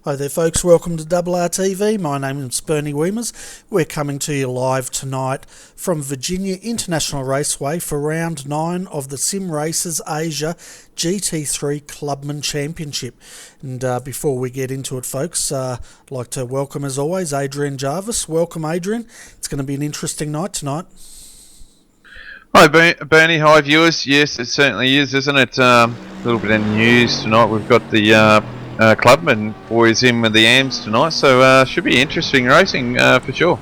Hi there folks, welcome to RRTV. My name is Bernie Weemers. We're coming to you live tonight from Virginia International Raceway for round 9 of the Sim Racers Asia GT3 Clubman Championship. And before we get into it folks, I'd like to welcome as always Adrian Jarvis. Welcome Adrian, it's going to be an interesting night tonight. Hi Bernie, hi viewers. Yes, it certainly is, isn't it? A little bit of news tonight. We've got the Clubman boys in with the AMs tonight, so should be interesting racing for sure.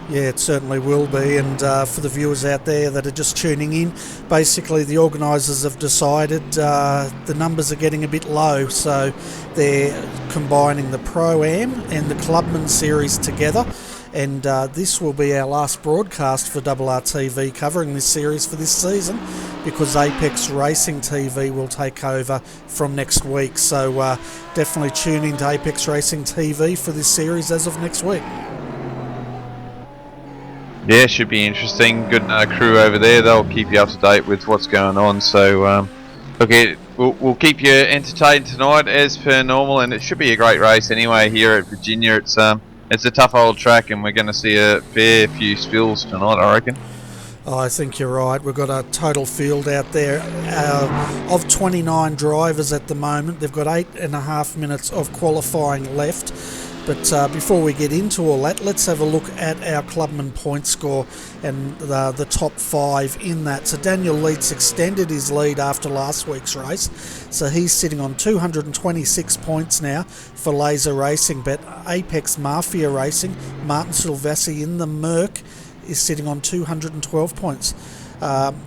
Yeah, it certainly will be, and for the viewers out there that are just tuning in, basically the organisers have decided the numbers are getting a bit low, so they're combining the Pro-Am and the Clubman series together, and this will be our last broadcast for RRTV covering this series for this season, because Apex Racing TV will take over from next week, so definitely tune in to Apex Racing TV for this series as of next week. Yeah, should be interesting. Good crew over there. They'll keep you up to date with what's going on. So, okay, we'll keep you entertained tonight as per normal, and it should be a great race anyway here at Virginia. It's a tough old track, and we're going to see a fair few spills tonight, I reckon. Oh, I think you're right. We've got a total field out there of 29 drivers at the moment. They've got 8.5 minutes of qualifying left. But before we get into all that, let's have a look at our Clubman point score and the top 5 in that. So Daniel Leeds extended his lead after last week's race. So he's sitting on 226 points now for Laser Racing. But Apex Mafia Racing, Martin Silvassi in the Merc, is sitting on 212 points.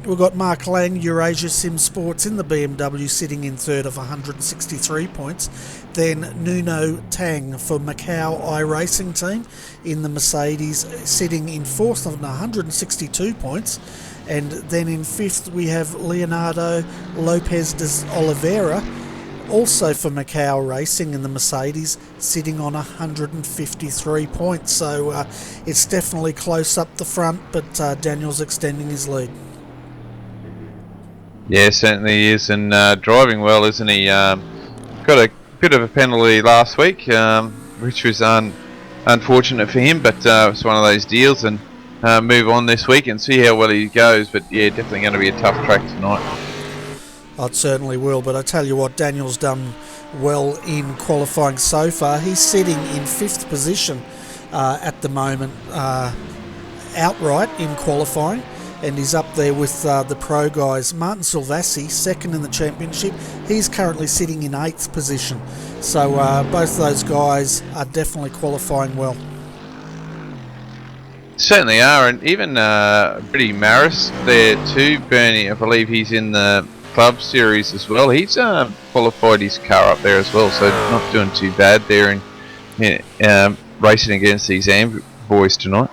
We've got Mark Lang, Eurasia Sim Sports in the BMW, sitting in third of 163 points. Then Nuno Tang for Macau iRacing team in the Mercedes, sitting in fourth of 162 points. And then in fifth we have Leonardo Lopez de Oliveira, also for Macau Racing in the Mercedes, sitting on 153 points. So it's definitely close up the front, but Daniel's extending his lead. Yeah, certainly is, and driving well, isn't he? Got a bit of a penalty last week, which was unfortunate for him, but it's one of those deals, and move on this week and see how well he goes. But yeah, definitely going to be a tough track tonight. It certainly will, but I tell you what, Daniel's done well in qualifying so far. He's sitting in 5th position at the moment, outright in qualifying, and he's up there with the pro guys. Martin Silvassi, 2nd in the championship, he's currently sitting in 8th position. So both those guys are definitely qualifying well. Certainly are, and even Brittany Maris there too, Bernie. I believe he's in the Club Series as well. He's qualified his car up there as well, so not doing too bad there in racing against these AM boys tonight.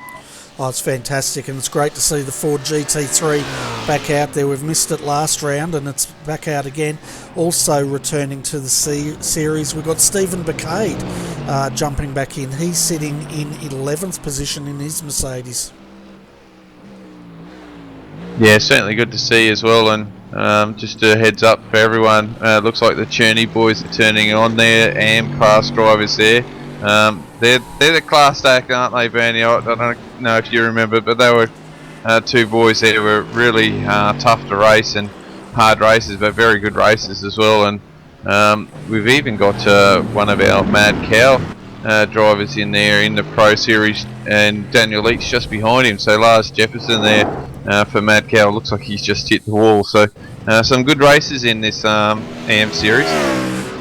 Oh, it's fantastic, and it's great to see the Ford GT3 back out there. We've missed it last round, and it's back out again. Also returning to the series, we've got Stephen Bacade jumping back in. He's sitting in 11th position in his Mercedes. Yeah, certainly good to see as well, and just a heads up for everyone, looks like the Cherney boys are turning on there, AM class drivers there. They're the class act, aren't they, Bernie? I don't know if you remember, but they were two boys there who were really tough to race and hard races, but very good races as well. And we've even got one of our Mad Cow drivers in there in the Pro Series, and Daniel Leach just behind him. So Lars Jefferson there for Mad Cow, looks like he's just hit the wall. So some good races in this AM series.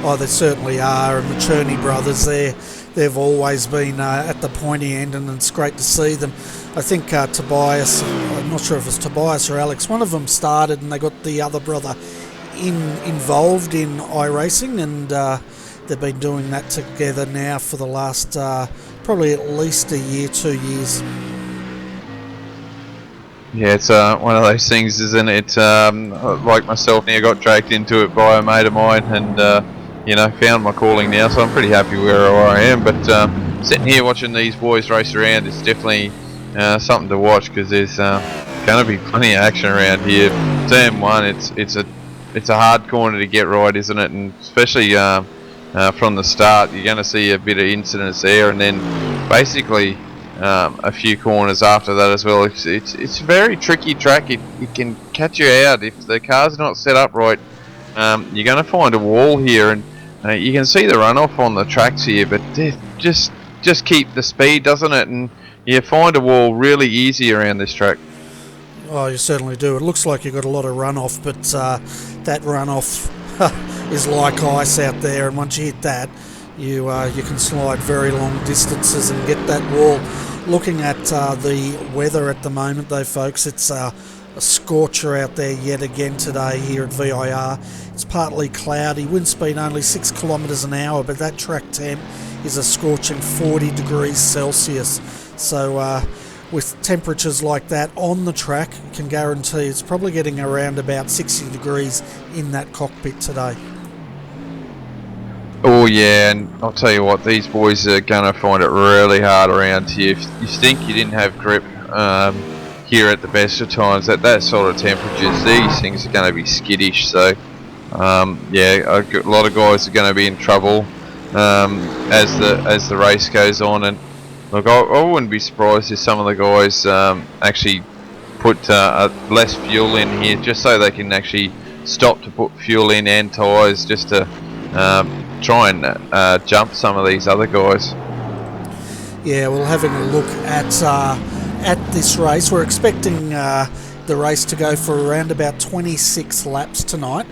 Oh, there certainly are, and the Cherney brothers there, they've always been at the pointy end, and it's great to see them. I think Tobias, I'm not sure if it's Tobias or Alex, one of them started and they got the other brother involved in iRacing, and they've been doing that together now for the last probably at least a year, 2 years. Yeah, it's one of those things, isn't it? Like myself, I got dragged into it by a mate of mine, and you know, found my calling now, so I'm pretty happy where I am. But sitting here watching these boys race around, it's definitely something to watch, because there's going to be plenty of action around here. Turn 1, it's a hard corner to get right, isn't it? And especially from the start. You're going to see a bit of incidents there, and then basically a few corners after that as well. It's a very tricky track. It can catch you out if the car's not set up right. You're going to find a wall here, and you can see the runoff on the tracks here, but just keep the speed, doesn't it? And you find a wall really easy around this track. Oh, you certainly do. It looks like you've got a lot of runoff, but that runoff is like ice out there, and once you hit that, you can slide very long distances and get that wall. Looking at the weather at the moment, though, folks, it's a scorcher out there yet again today here at VIR. It's partly cloudy, wind speed only 6 kilometres an hour, but that track temp is a scorching 40 degrees Celsius. So with temperatures like that on the track, you can guarantee it's probably getting around about 60 degrees in that cockpit today. Oh yeah, and I'll tell you what, these boys are going to find it really hard around here. If you think you didn't have grip here at the best of times, at that sort of temperatures, these things are going to be skittish. So yeah, a lot of guys are going to be in trouble as the race goes on. And look, I wouldn't be surprised if some of the guys actually put less fuel in here, just so they can actually stop to put fuel in and tyres, just to try and jump some of these other guys. Yeah, well, having a look at this race, we're expecting the race to go for around about 26 laps tonight,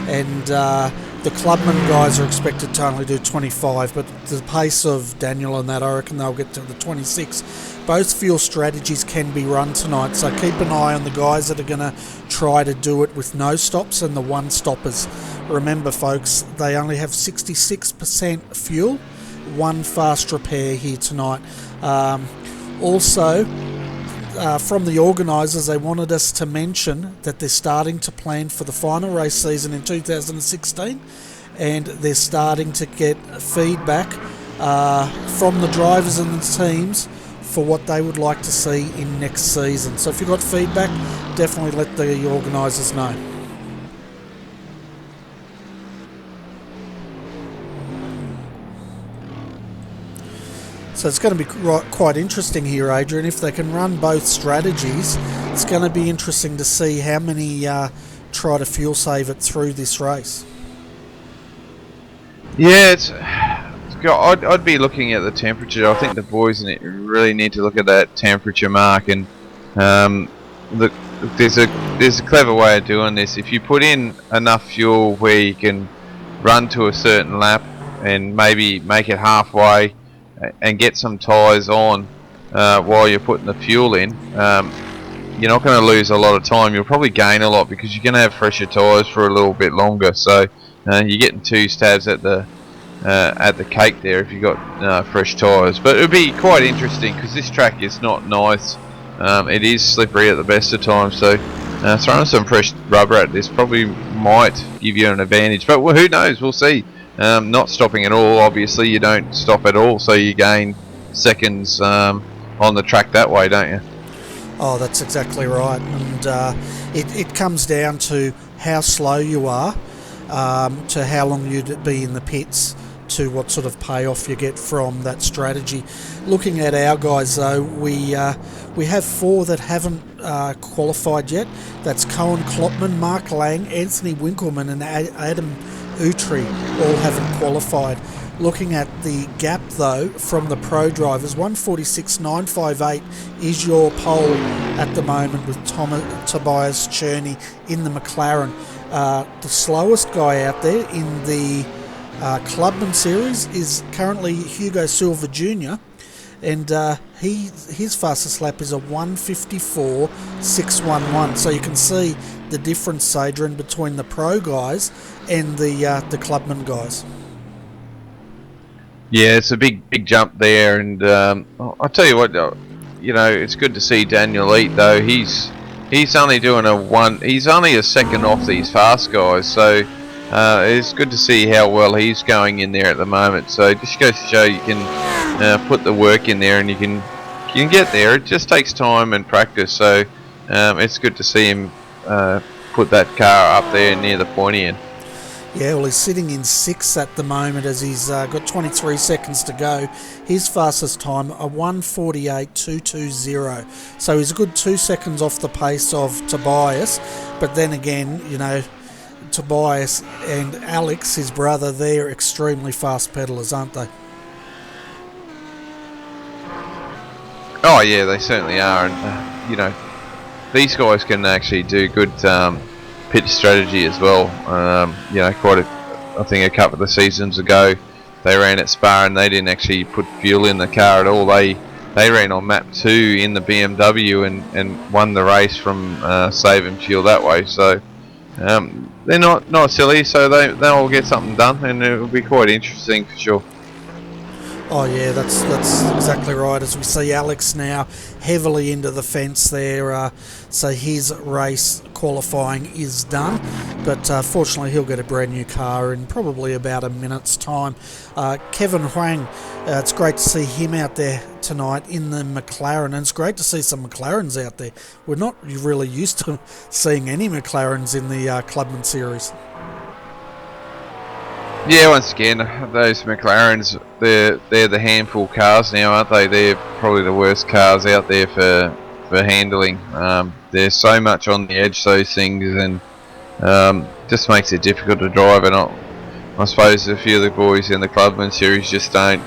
and the Clubman guys are expected to only do 25, but the pace of Daniel and that, I reckon they'll get to the 26. Both fuel strategies can be run tonight, so keep an eye on the guys that are going to try to do it with no stops and the one stoppers. Remember, folks, they only have 66% fuel, one fast repair here tonight. Also, from the organisers, they wanted us to mention that they're starting to plan for the final race season in 2016, and they're starting to get feedback from the drivers and the teams for what they would like to see in next season. So if you've got feedback, definitely let the organisers know. So it's going to be quite interesting here, Adrian. If they can run both strategies, it's going to be interesting to see how many try to fuel save it through this race. Yeah, I'd be looking at the temperature. I think the boys really need to look at that temperature mark, and there's a clever way of doing this. If you put in enough fuel where you can run to a certain lap and maybe make it halfway and get some tyres on while you're putting the fuel in, you're not going to lose a lot of time. You'll probably gain a lot because you're going to have fresher tyres for a little bit longer. So you're getting 2 stabs at the cake there if you've got fresh tyres. But it would be quite interesting because this track is not nice. It is slippery at the best of times. So throwing some fresh rubber at this probably might give you an advantage. But who knows? We'll see. Not stopping at all, obviously you don't stop at all, so you gain seconds on the track that way, don't you? Oh, that's exactly right, and it comes down to how slow you are, to how long you'd be in the pits, to what sort of payoff you get from that strategy. Looking at our guys though, we have 4 that haven't qualified yet. That's Cohen Klopman, Mark Lang, Anthony Winkleman and Adam Utri all haven't qualified. Looking at the gap though from the pro drivers, 146.958 is your pole at the moment with Tobias Cherney in the McLaren. The slowest guy out there in the Clubman series is currently Hugo Silva Jr. and his fastest lap is a 154.611. So you can see the difference, Adrian, between the pro guys and the Clubman guys. Yeah, it's a big jump there, and I'll tell you what, it's good to see Daniel eat though. He's only doing he's only a second off these fast guys, so it's good to see how well he's going in there at the moment. So it just goes to show you can put the work in there and you can get there. It just takes time and practice, so it's good to see him put that car up there near the pointy end. Yeah, well, he's sitting in 6th at the moment as he's got 23 seconds to go. His fastest time, a 1:48.220. So he's a good 2 seconds off the pace of Tobias. But then again, you know, Tobias and Alex, his brother, they're extremely fast pedallers, aren't they? Oh yeah, they certainly are, and you know, these guys can actually do good pit strategy as well. You know, I think a couple of seasons ago, they ran at Spa and they didn't actually put fuel in the car at all. They ran on map 2 in the BMW and won the race from saving fuel that way. So they're not silly, so they'll get something done, and it will be quite interesting for sure. Oh yeah, that's exactly right. As we see Alex now heavily into the fence there, so his race qualifying is done. But fortunately, he'll get a brand new car in probably about a minute's time. Kevin Huang, it's great to see him out there tonight in the McLaren, and it's great to see some McLarens out there. We're not really used to seeing any McLarens in the Clubman Series. Yeah, once again, those McLarens, they're the handful cars now, aren't they? They're probably the worst cars out there for handling. There's so much on the edge, those things, and just makes it difficult to drive. And I suppose a few of the boys in the Clubman Series just don't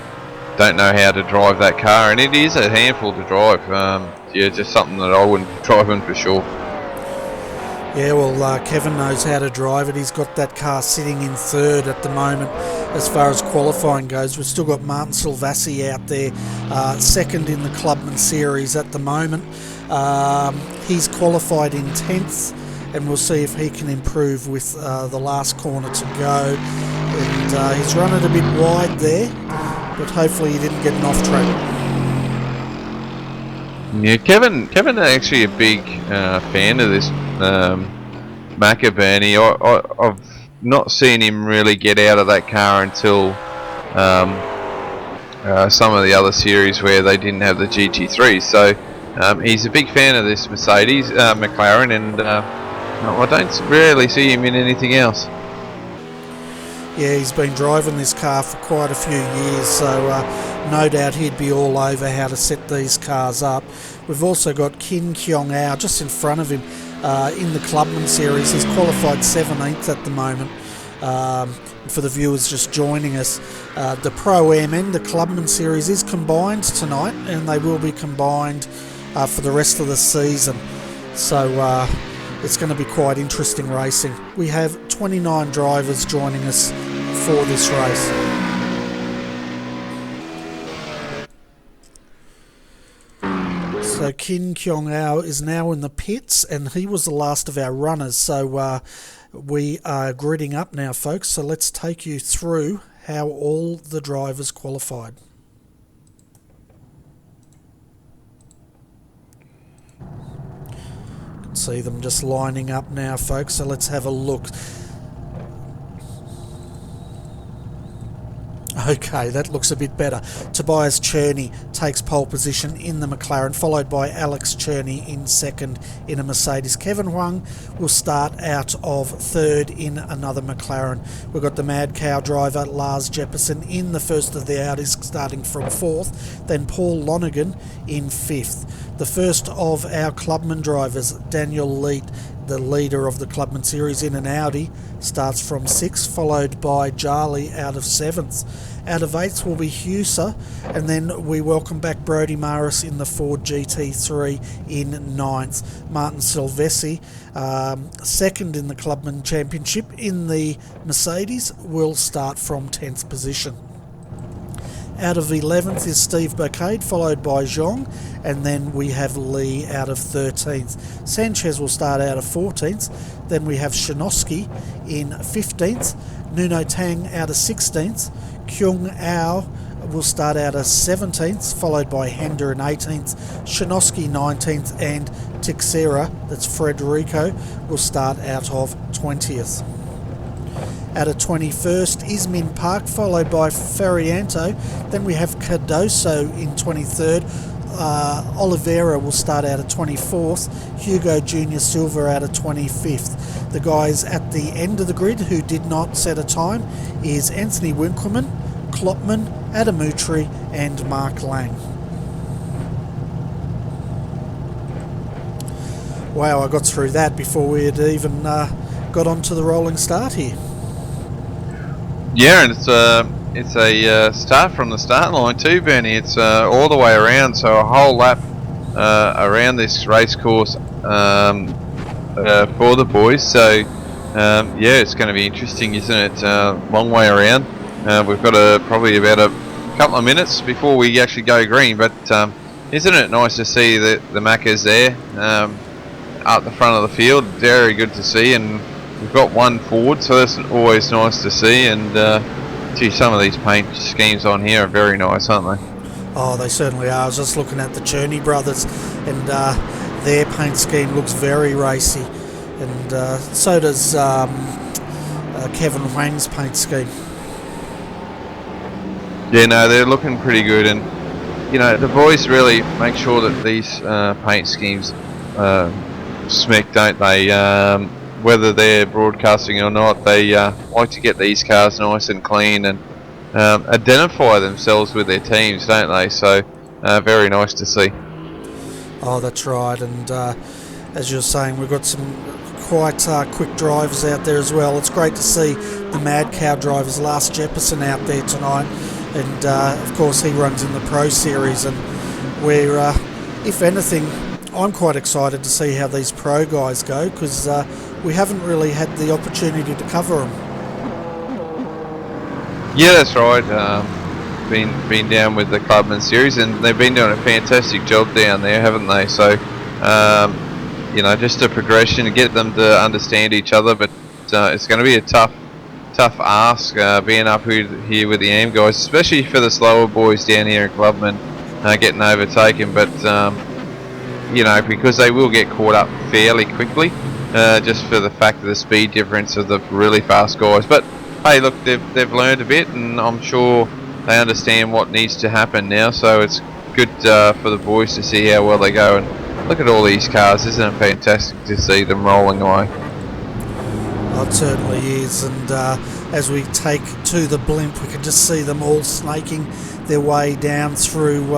know how to drive that car, and it is a handful to drive. Yeah, just something that I wouldn't be driving for sure. Yeah, well, Kevin knows how to drive it. He's got that car sitting in 3rd at the moment as far as qualifying goes. We've still got Martin Silvassi out there, 2nd in the Clubman Series at the moment. He's qualified in 10th, and we'll see if he can improve with the last corner to go. And he's run it a bit wide there, but hopefully he didn't get an off track. Yeah, Kevin actually a big fan of this McAburney. I've not seen him really get out of that car until some of the other series where they didn't have the GT3. So he's a big fan of this Mercedes McLaren, and I don't rarely see him in anything else. Yeah, he's been driving this car for quite a few years, so no doubt he'd be all over how to set these cars up. We've also got Kin Keong Ao just in front of him in the Clubman Series. He's qualified 17th at the moment. For the viewers just joining us, the Pro-Am and the Clubman Series is combined tonight, and they will be combined for the rest of the season. So it's going to be quite interesting racing. We have 29 drivers joining us for this race. So Kin Keong Ao is now in the pits, and he was the last of our runners. So we are gridding up now, folks. So let's take you through how all the drivers qualified. You can see them just lining up now, folks. So let's have a look. Okay, that looks a bit better. Tobias Cherney takes pole position in the McLaren, followed by Alex Cherney in 2nd in a Mercedes. Kevin Huang will start out of 3rd in another McLaren. We've got the Mad Cow driver Lars Jepperson in the first of the Audis, starting from 4th. Then Paul Lonergan in 5th. The first of our Clubman drivers, Daniel Leet, the leader of the Clubman Series in an Audi, starts from 6th, followed by Jarley out of 7th. Out of 8th will be Huser, and then we welcome back Brodie Maris in the Ford GT3 in 9th. Martin Silvessi, 2nd in the Clubman Championship in the Mercedes, will start from 10th position. Out of 11th is Steve Bocade, followed by Zhong, and then we have Lee out of 13th. Sanchez will start out of 14th, then we have Shinosky in 15th, Nuno Tang out of 16th, Keong Ao will start out of 17th, followed by Hender in 18th, Shinosky 19th, and Tixera, that's Frederico, will start out of 20th. Out of 21st is Min Park, followed by Ferrianto. Then we have Cardoso in 23rd. Oliveira will start out at 24th, Hugo Junior Silva out at 25th. The guys at the end of the grid who did not set a time is Anthony Winkleman, Klopman, Adamutri and Mark Lang. Wow, I got through that before we had even got onto the rolling start here. Yeah, and it's a start from the start line too, Bernie. It's all the way around, so a whole lap around this race course for the boys. So yeah, it's going to be interesting, isn't it? Long way around. We've got probably about a couple of minutes before we actually go green, but isn't it nice to see the Maccas there up the front of the field? Very good to see, and we've got one forward, so that's always nice to see. And gee, some of these paint schemes on here are very nice, aren't they? Oh, they certainly are. I was just looking at the Cherney brothers, and their paint scheme looks very racy, and so does Kevin Huang's paint scheme. Yeah, no, they're looking pretty good, and you know, the boys really make sure that these paint schemes smack, don't they? Whether they're broadcasting or not, they like to get these cars nice and clean and identify themselves with their teams, don't they? So very nice to see. Oh, that's right, and as you're saying, we've got some quite quick drivers out there as well. It's great to see the Mad Cow drivers, Lars Jepperson, out there tonight, and of course he runs in the Pro Series, and we're, if anything, I'm quite excited to see how these Pro guys go, because we haven't really had the opportunity to cover them. Yeah, that's right. Been down with the Clubman Series, and they've been doing a fantastic job down there, haven't they? So, you know, just a progression to get them to understand each other. But it's going to be a tough ask being up here with the AM guys, especially for the slower boys down here at Clubman getting overtaken. But you know, because they will get caught up fairly quickly, just for the fact of the speed difference of the really fast guys. But hey, look, they've learned a bit, and I'm sure they understand what needs to happen now. So it's good for the boys to see how well they go. And look at all these cars, isn't it fantastic to see them rolling away? Oh, it certainly is, and as we take to the blimp, we can just see them all snaking their way down through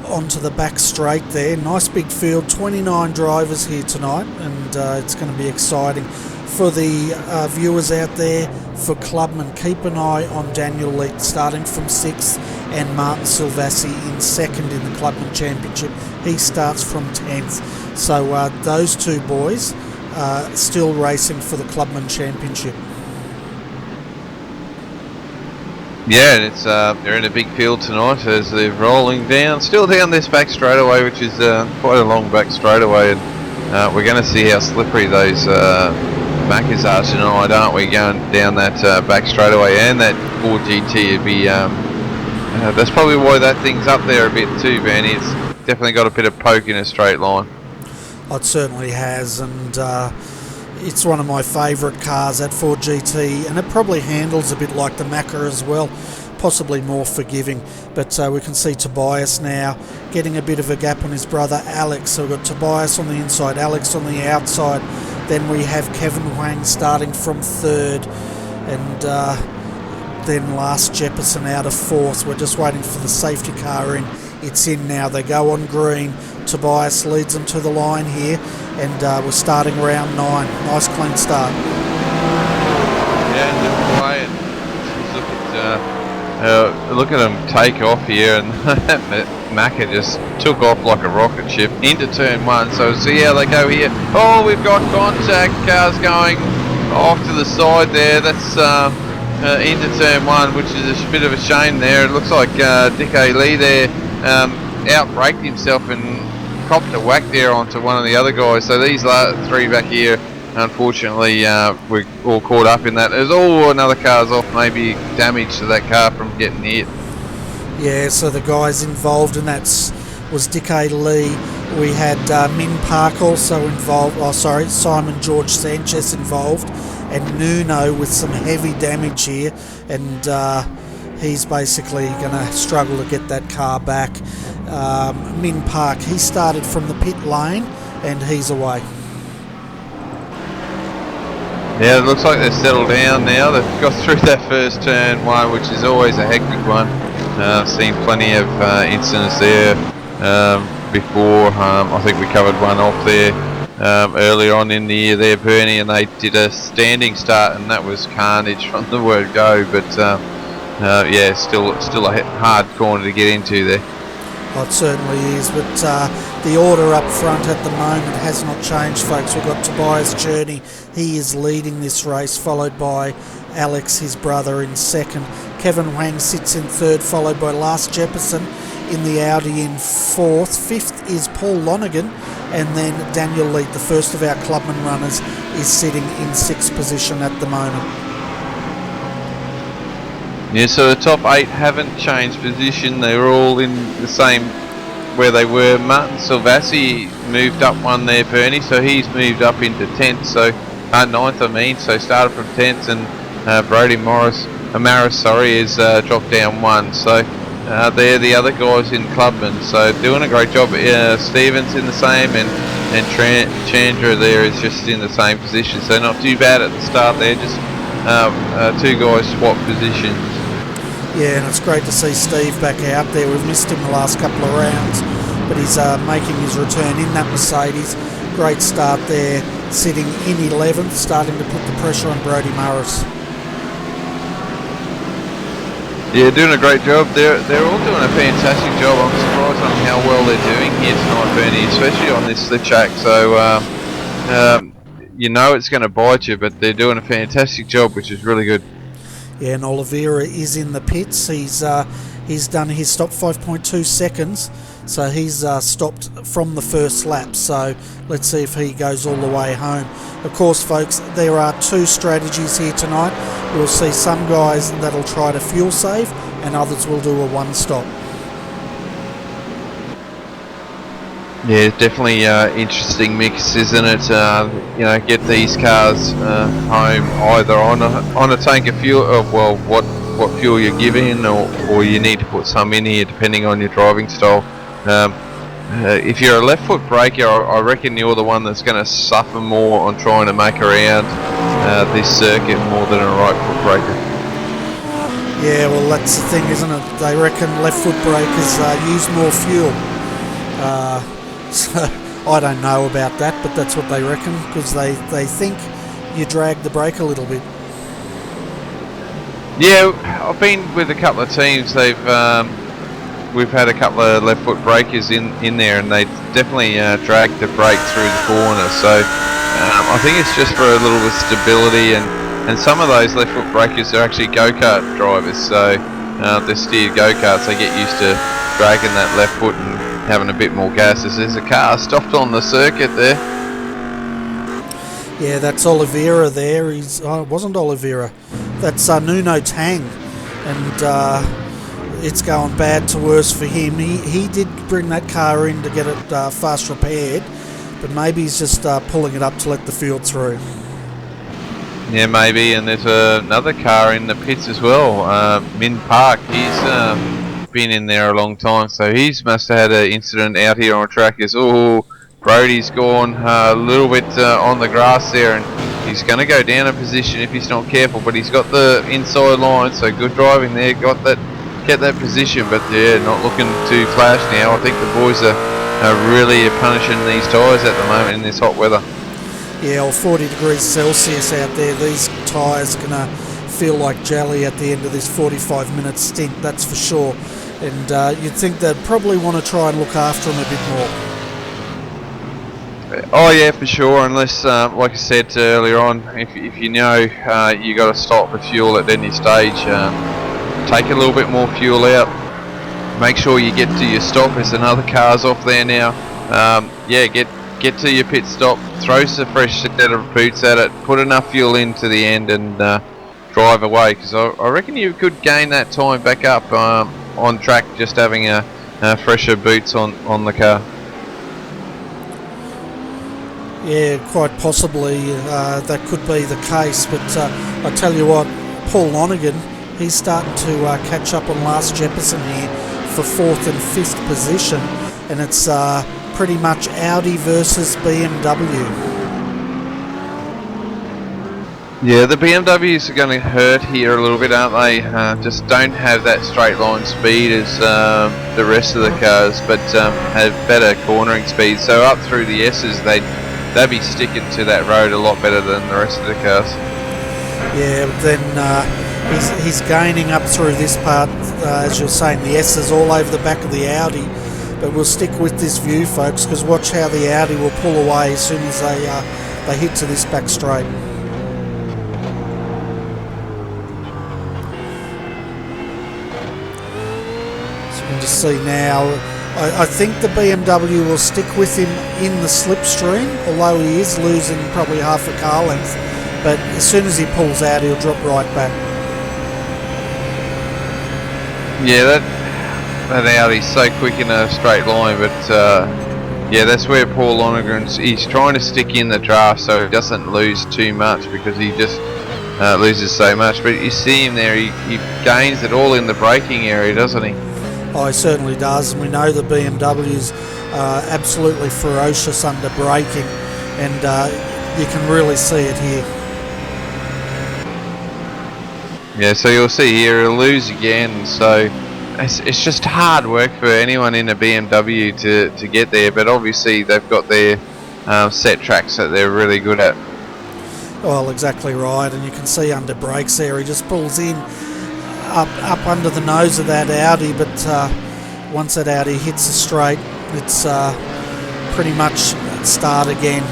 onto the back straight there. Nice big field, 29 drivers here tonight, and it's going to be exciting. For the viewers out there, for Clubman, keep an eye on Daniel Leake starting from 6th and Martin Silvassi in 2nd in the Clubman Championship. He starts from 10th. So those two boys still racing for the Clubman Championship. Yeah, and it's they're in a big field tonight as they're rolling down, still down this back straightaway, which is quite a long back straightaway, and we're going to see how slippery those Maccas are tonight, aren't we? Going down that back straightaway, and that Ford GT would be. That's probably why that thing's up there a bit too, Benny. It's definitely got a bit of poke in a straight line. It certainly has, and it's one of my favourite cars, that Ford GT, and it probably handles a bit like the Macca as well, possibly more forgiving. But we can see Tobias now getting a bit of a gap on his brother Alex. So we've got Tobias on the inside, Alex on the outside. Then we have Kevin Huang starting from 3rd, and then Lars Jepperson out of 4th. We're just waiting for the safety car in. It's in now. They go on green. Tobias leads them to the line here, and we're starting round 9. Nice clean start. Yeah, and quiet. Look at them take off here, and Macca just took off like a rocket ship into turn 1. So see how they go here. Oh, we've got contact. Cars going off to the side there. That's into turn 1, which is a bit of a shame there. It looks like Dick A. Lee there out-braked himself and copped a whack there onto one of the other guys. So these 3 back here, unfortunately, we're all caught up in that. There's all another car's off, maybe damage to that car from getting hit. Yeah, so the guys involved in that was Dick A. Lee. We had Min Park also involved. Oh, sorry, Simon George Sanchez involved, and Nuno with some heavy damage here, and he's basically going to struggle to get that car back. Min Park, he started from the pit lane and he's away. Yeah, it looks like they've settled down now. They've got through that first turn one, which is always a hectic one. I've seen plenty of incidents there before. I think we covered one off there earlier on in the year there, Bernie, and they did a standing start, and that was carnage from the word go. But yeah, still a hard corner to get into there. Oh, it certainly is, but the order up front at the moment has not changed, folks. We've got Tobias Journey, he is leading this race, followed by Alex, his brother, in second. Kevin Wang sits in third, followed by Lars Jepperson in the Audi in fourth. Fifth is Paul Lonergan, and then Daniel Leet, the first of our Clubman runners, is sitting in sixth position at the moment. Yeah, so the top 8 haven't changed position. They're all in the same where they were. Martin Silvassi moved up one there, Bernie, so he's moved up into 10th, so 9th I mean, so started from 10th, and Brody Amaris, sorry, is dropped down one. So they're the other guys in Clubman, so doing a great job. Stevens in the same, and Chandra there is just in the same position, so not too bad at the start there, just two guys swap positions. Yeah, and it's great to see Steve back out there. We've missed him the last couple of rounds, but he's making his return in that Mercedes. Great start there, sitting in 11th, starting to put the pressure on Brody Morris. Yeah, doing a great job. They're all doing a fantastic job. I'm surprised on how well they're doing here tonight, Bernie, especially on this slip track. So you know it's going to bite you, but they're doing a fantastic job, which is really good. Yeah, and Oliveira is in the pits. He's done his stop 5.2 seconds, so he's stopped from the first lap. So let's see if he goes all the way home. Of course, folks, there are two strategies here tonight. We'll see some guys that'll try to fuel save, and others will do a one stop. Yeah, definitely interesting mix, isn't it? You know, get these cars home either on a tank of fuel, well, what fuel you're giving, or you need to put some in here depending on your driving style. If you're a left foot braker, I reckon you're the one that's going to suffer more on trying to make around this circuit more than a right foot braker. Yeah, well, that's the thing, isn't it? They reckon left foot brakers use more fuel. So I don't know about that, but that's what they reckon, because they think you drag the brake a little bit. Yeah, I've been with a couple of teams. We've had a couple of left foot brakers in there, and they definitely drag the brake through the corner. So I think it's just for a little bit of stability, and some of those left foot brakers are actually go-kart drivers. So they're steered go-karts. They get used to dragging that left foot and having a bit more gas. There's a car stopped on the circuit there. Yeah, that's Oliveira there. It wasn't Oliveira. That's Nuno Tang, and it's going bad to worse for him. He did bring that car in to get it fast repaired, but maybe he's just pulling it up to let the field through. Yeah, maybe. And there's another car in the pits as well. Min Park. He's been in there a long time, so he's must have had an incident out here on track. Brody's gone a little bit on the grass there, and he's going to go down a position if he's not careful, but he's got the inside line, so good driving there, get that position, but yeah, not looking too flash now. I think the boys are really punishing these tyres at the moment in this hot weather. Yeah, well, 40 degrees Celsius out there, these tyres are going to feel like jelly at the end of this 45-minute stint, that's for sure. And you'd think they'd probably want to try and look after them a bit more. Oh yeah, for sure. Unless, like I said earlier on, if you know you got to stop the fuel at any stage, take a little bit more fuel out. Make sure you get to your stop. There's another cars off there now. Yeah, get to your pit stop. Throw some fresh set of boots at it. Put enough fuel in to the end and drive away. Because I reckon you could gain that time back up on track, just having a fresher boots on the car. Yeah, quite possibly that could be the case, but I tell you what, Paul Lonergan, He's starting to catch up on Lars Jepperson here for 4th and 5th position, and it's pretty much Audi versus BMW. Yeah, the BMWs are going to hurt here a little bit, aren't they? Just don't have that straight line speed as the rest of the cars, but have better cornering speed. So up through the S's, they'd be sticking to that road a lot better than the rest of the cars. Yeah, but then he's gaining up through this part, as you're saying, the S's all over the back of the Audi. But we'll stick with this view, folks, because watch how the Audi will pull away as soon as they hit to this back straight. To see now, I think the BMW will stick with him in the slipstream, although he is losing probably half a car length, but as soon as he pulls out he'll drop right back. Yeah, that Audi's so quick in a straight line, but yeah, that's where Paul Lonergan's, he's trying to stick in the draft so he doesn't lose too much, because he just loses so much. But you see him there, he gains it all in the braking area, doesn't he? Oh, he certainly does, and we know the BMW's absolutely ferocious under braking, and you can really see it here. Yeah, so you'll see here he'll lose again, so it's just hard work for anyone in a BMW to get there, but obviously they've got their set tracks that they're really good at. Well, exactly right, and you can see under brakes there, he just pulls in up under the nose of that Audi, but once that Audi hits the straight, it's pretty much start again.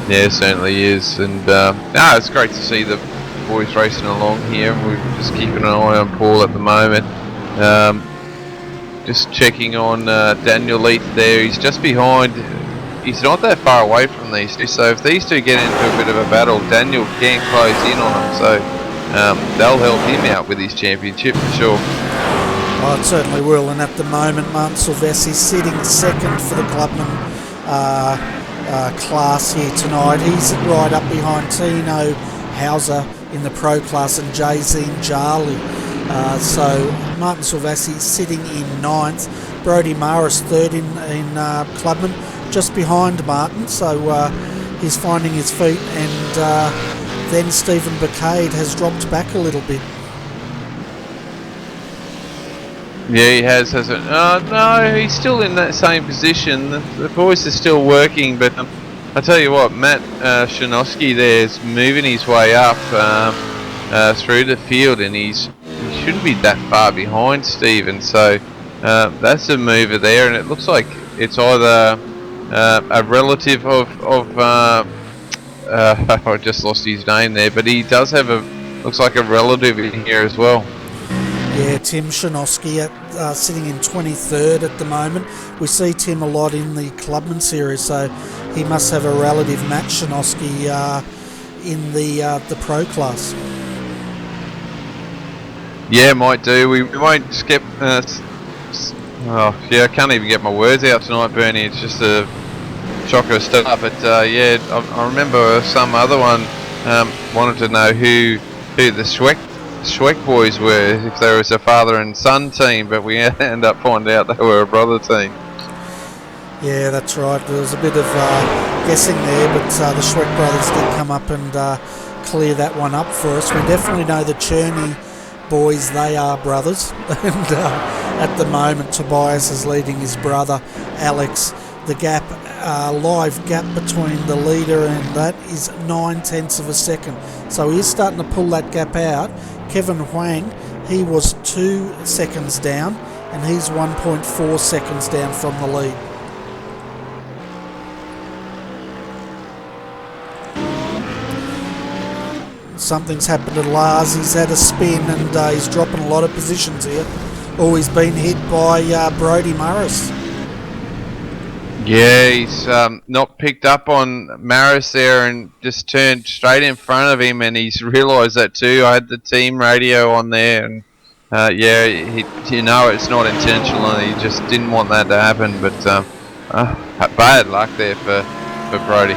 Yeah, it certainly is, and it's great to see the boys racing along here. We're just keeping an eye on Paul at the moment. Just checking on Daniel Leith there. He's just behind. He's not that far away from these two, so if these two get into a bit of a battle, Daniel can close in on them, so they'll help him out with his championship for sure. Oh, it certainly will, and at the moment Martin Silvestri sitting second for the Clubman class here tonight. He's right up behind Tino Hauser in the Pro class and Jay-Zine Jarley. So Martin Silvestri sitting in 9th, Brody Maris third in Clubman, just behind Martin, so he's finding his feet, and then Stephen Bacade has dropped back a little bit. Yeah, he has, hasn't. No, he's still in that same position. The boys are still working, but I tell you what, Matt Shinosky there is moving his way up through the field, and he shouldn't be that far behind Stephen, so that's a mover there, and it looks like it's either a relative of I just lost his name there, but he does have looks like a relative in here as well. Yeah, Tim Shinosky sitting in 23rd at the moment. We see Tim a lot in the Clubman series, so he must have a relative, Matt Shinosky, in the Pro class. Yeah, might do. We won't skip. Oh, yeah, I can't even get my words out tonight, Bernie. It's just a shocker start. But yeah, I remember some other one wanted to know who the Schweck boys were, if there was a father and son team, but we ended up finding out they were a brother team. Yeah, that's right. There was a bit of guessing there, but the Schweck brothers did come up and clear that one up for us. We definitely know the Cherney boys, they are brothers, and at the moment Tobias is leading his brother Alex. The gap, live gap between the leader and that is 9/10 of a second, so he's starting to pull that gap out. Kevin Huang, he was 2 seconds down, and he's 1.4 seconds down from the lead. Something's happened to Lars. He's had a spin, and he's dropping a lot of positions here. Oh, he's been hit by Brody Maris. Yeah, he's not picked up on Maris there and just turned straight in front of him, and he's realised that too. I had the team radio on there, and yeah, you know it's not intentional, and he just didn't want that to happen, but bad luck there for Brody.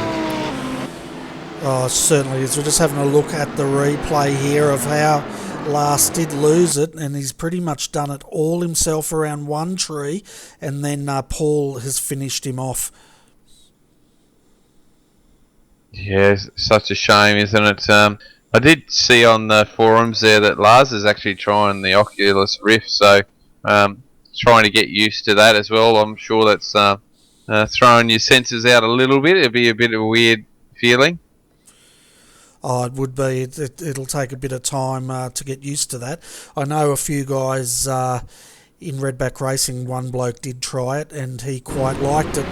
Oh, it certainly is. We're just having a look at the replay here of how Lars did lose it, and he's pretty much done it all himself around one tree, and then Paul has finished him off. Yeah, it's such a shame, isn't it? I did see on the forums there that Lars is actually trying the Oculus Rift, so trying to get used to that as well. I'm sure that's throwing your senses out a little bit. It'd be a bit of a weird feeling. Oh, it would be. It'll take a bit of time to get used to that. I know a few guys in Redback Racing, one bloke did try it and he quite liked it,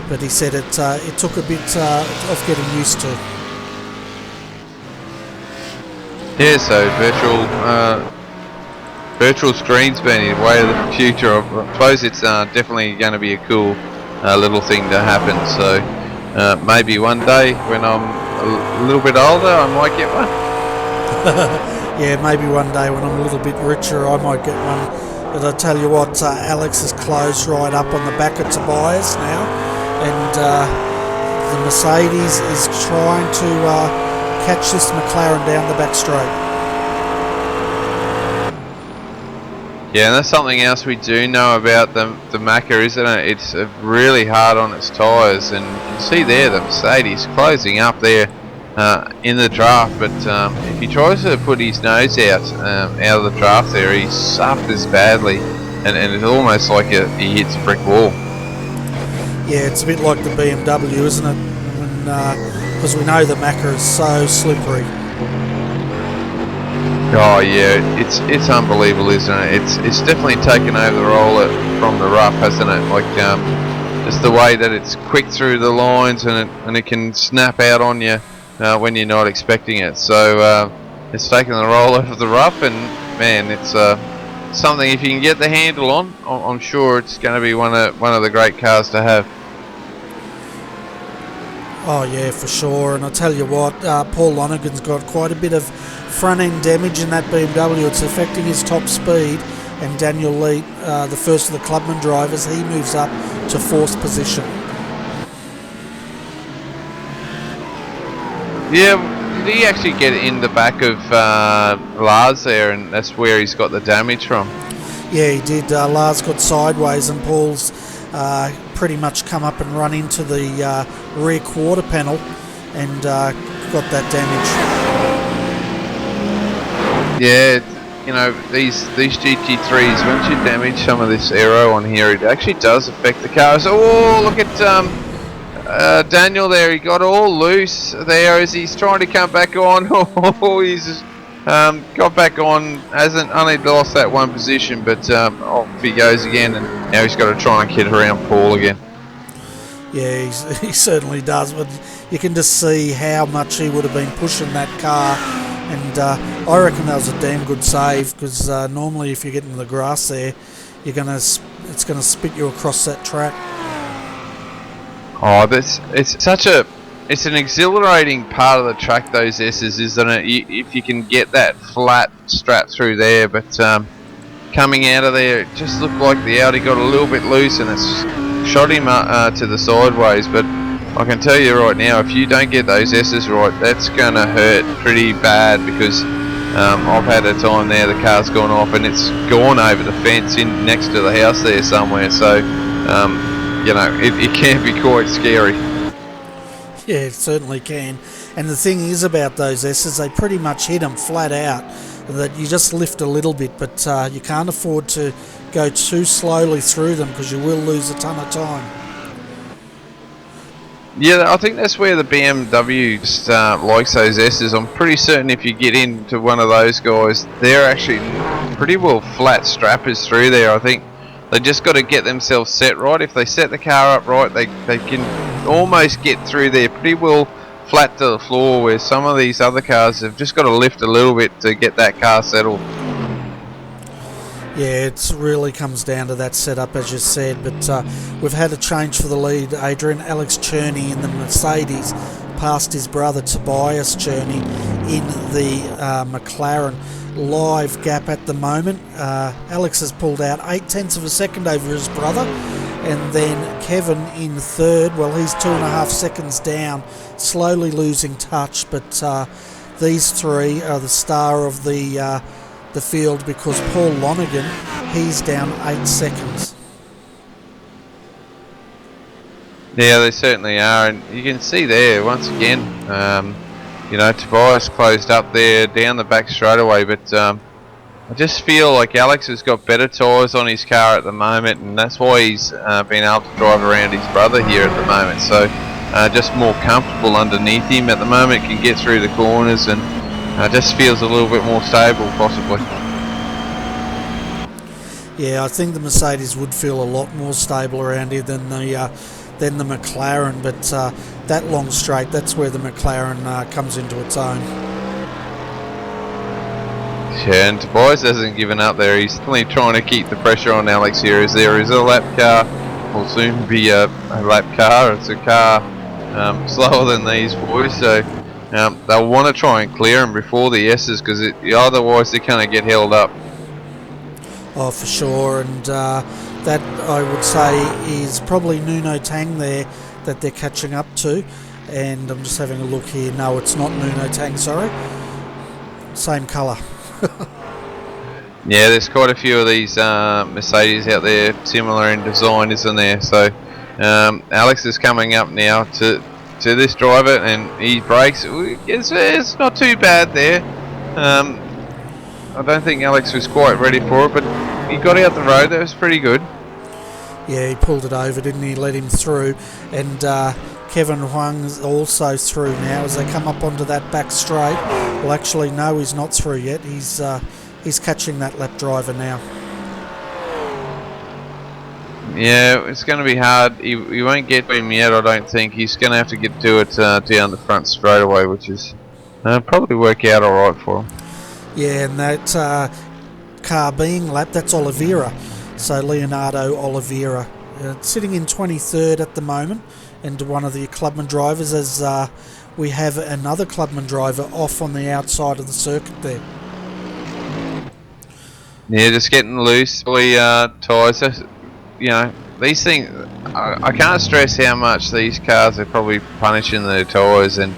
but he said it took a bit of getting used to. Yeah, so virtual screens being the way of the future. I suppose it's definitely going to be a cool little thing to happen. So maybe one day when I'm a little bit older, I might get one. Yeah, maybe one day when I'm a little bit richer, I might get one. But I tell you what, Alex has closed right up on the back of Tobias now, and the Mercedes is trying to catch this McLaren down the back straight. Yeah, and that's something else we do know about the Macca, isn't it? It's really hard on its tyres, and you can see there the Mercedes closing up there in the draft, but if he tries to put his nose out of the draft there, he suffers badly, and it's almost like he hits a brick wall. Yeah, it's a bit like the BMW, isn't it? Because we know the Macca is so slippery. Oh yeah, it's unbelievable, isn't it? It's definitely taken over the role from the rough, hasn't it? Like just the way that it's quick through the lines, and it can snap out on you when you're not expecting it. So it's taken the role of the rough, and man, it's something if you can get the handle on, I'm sure it's going to be one of the great cars to have. Oh yeah, for sure. And I tell you what, Paul Lonergan's got quite a bit of front end damage in that BMW. It's affecting his top speed, and Daniel Leet, the first of the Clubman drivers, he moves up to fourth position. Yeah, did he actually get in the back of Lars there, and that's where he's got the damage from? Yeah, he did. Lars got sideways, and Paul's pretty much come up and run into the rear quarter panel and got that damage. Yeah, you know, these GT3s, once you damage some of this aero on here, it actually does affect the cars. Oh, look at Daniel there. He got all loose there as he's trying to come back on. Oh, he's got back on, hasn't only lost that one position, but off he goes again, and now he's got to try and get around Paul again. Yeah, he certainly does, but you can just see how much he would have been pushing that car, and I reckon that was a damn good save, because normally if you get into the grass there, it's gonna spit you across that track. Oh, it's an exhilarating part of the track, those S's, isn't it? If you can get that flat strap through there, but coming out of there, it just looked like the Audi got a little bit loose and it's shot him to the sideways. But I can tell you right now, if you don't get those S's right, that's going to hurt pretty bad, because I've had a time there, the car's gone off and it's gone over the fence in next to the house there somewhere. So, you know, it can be quite scary. Yeah, it certainly can. And the thing is about those S's, they pretty much hit them flat out, that you just lift a little bit, but you can't afford to go too slowly through them, because you will lose a ton of time. Yeah, I think that's where the BMW likes those S's. I'm pretty certain if you get into one of those guys, they're actually pretty well flat strappers through there. I think they just got to get themselves set right. If they set the car up right, they can almost get through there pretty well flat to the floor, where some of these other cars have just got to lift a little bit to get that car settled. Yeah, it really comes down to that setup, as you said, but we've had a change for the lead, Adrian. Alex Cherney in the Mercedes passed his brother Tobias Cherney in the McLaren. Live gap at the moment. Alex has pulled out 0.8 of a second over his brother, and then Kevin in third. Well, he's 2.5 seconds down, slowly losing touch, but these three are the star of the field, because Paul Lonergan, he's down 8 seconds. Yeah, they certainly are, and you can see there once again, you know, Tobias closed up there down the back straightaway, but I just feel like Alex has got better tyres on his car at the moment, and that's why he's been able to drive around his brother here at the moment. So just more comfortable underneath him at the moment, can get through the corners, and just feels a little bit more stable possibly. Yeah, I think the Mercedes would feel a lot more stable around here than the McLaren, but that long straight, that's where the McLaren comes into its own. Yeah, and Tobias hasn't given up there. He's still trying to keep the pressure on Alex here, as there is a lap car, will soon be a lap car. It's a car slower than these boys, so they'll want to try and clear him before the S's, because otherwise they're going to get held up. Oh, for sure, and that I would say is probably Nuno Tang there that they're catching up to. And I'm just having a look here. No, it's not Nuno Tang, sorry. Same colour. Yeah, there's quite a few of these Mercedes out there similar in design, isn't there? So Alex is coming up now to this driver, and he brakes. It's not too bad there. I don't think Alex was quite ready for it, but he got out the road. That was pretty good. Yeah, he pulled it over, didn't he? Let him through. And Kevin Huang's also through now as they come up onto that back straight. Well, actually, no, he's not through yet. He's catching that lap driver now. Yeah, it's going to be hard. He won't get to him yet, I don't think. He's going to have to get to it down the front straight away, which is probably work out all right for him. Yeah, and that car being lapped, that's Oliveira. So Leonardo Oliveira sitting in 23rd at the moment, and one of the Clubman drivers, as we have another Clubman driver off on the outside of the circuit there. Yeah, just getting loose. Tyres, you know, these things, I can't stress how much these cars are probably punishing their tyres, and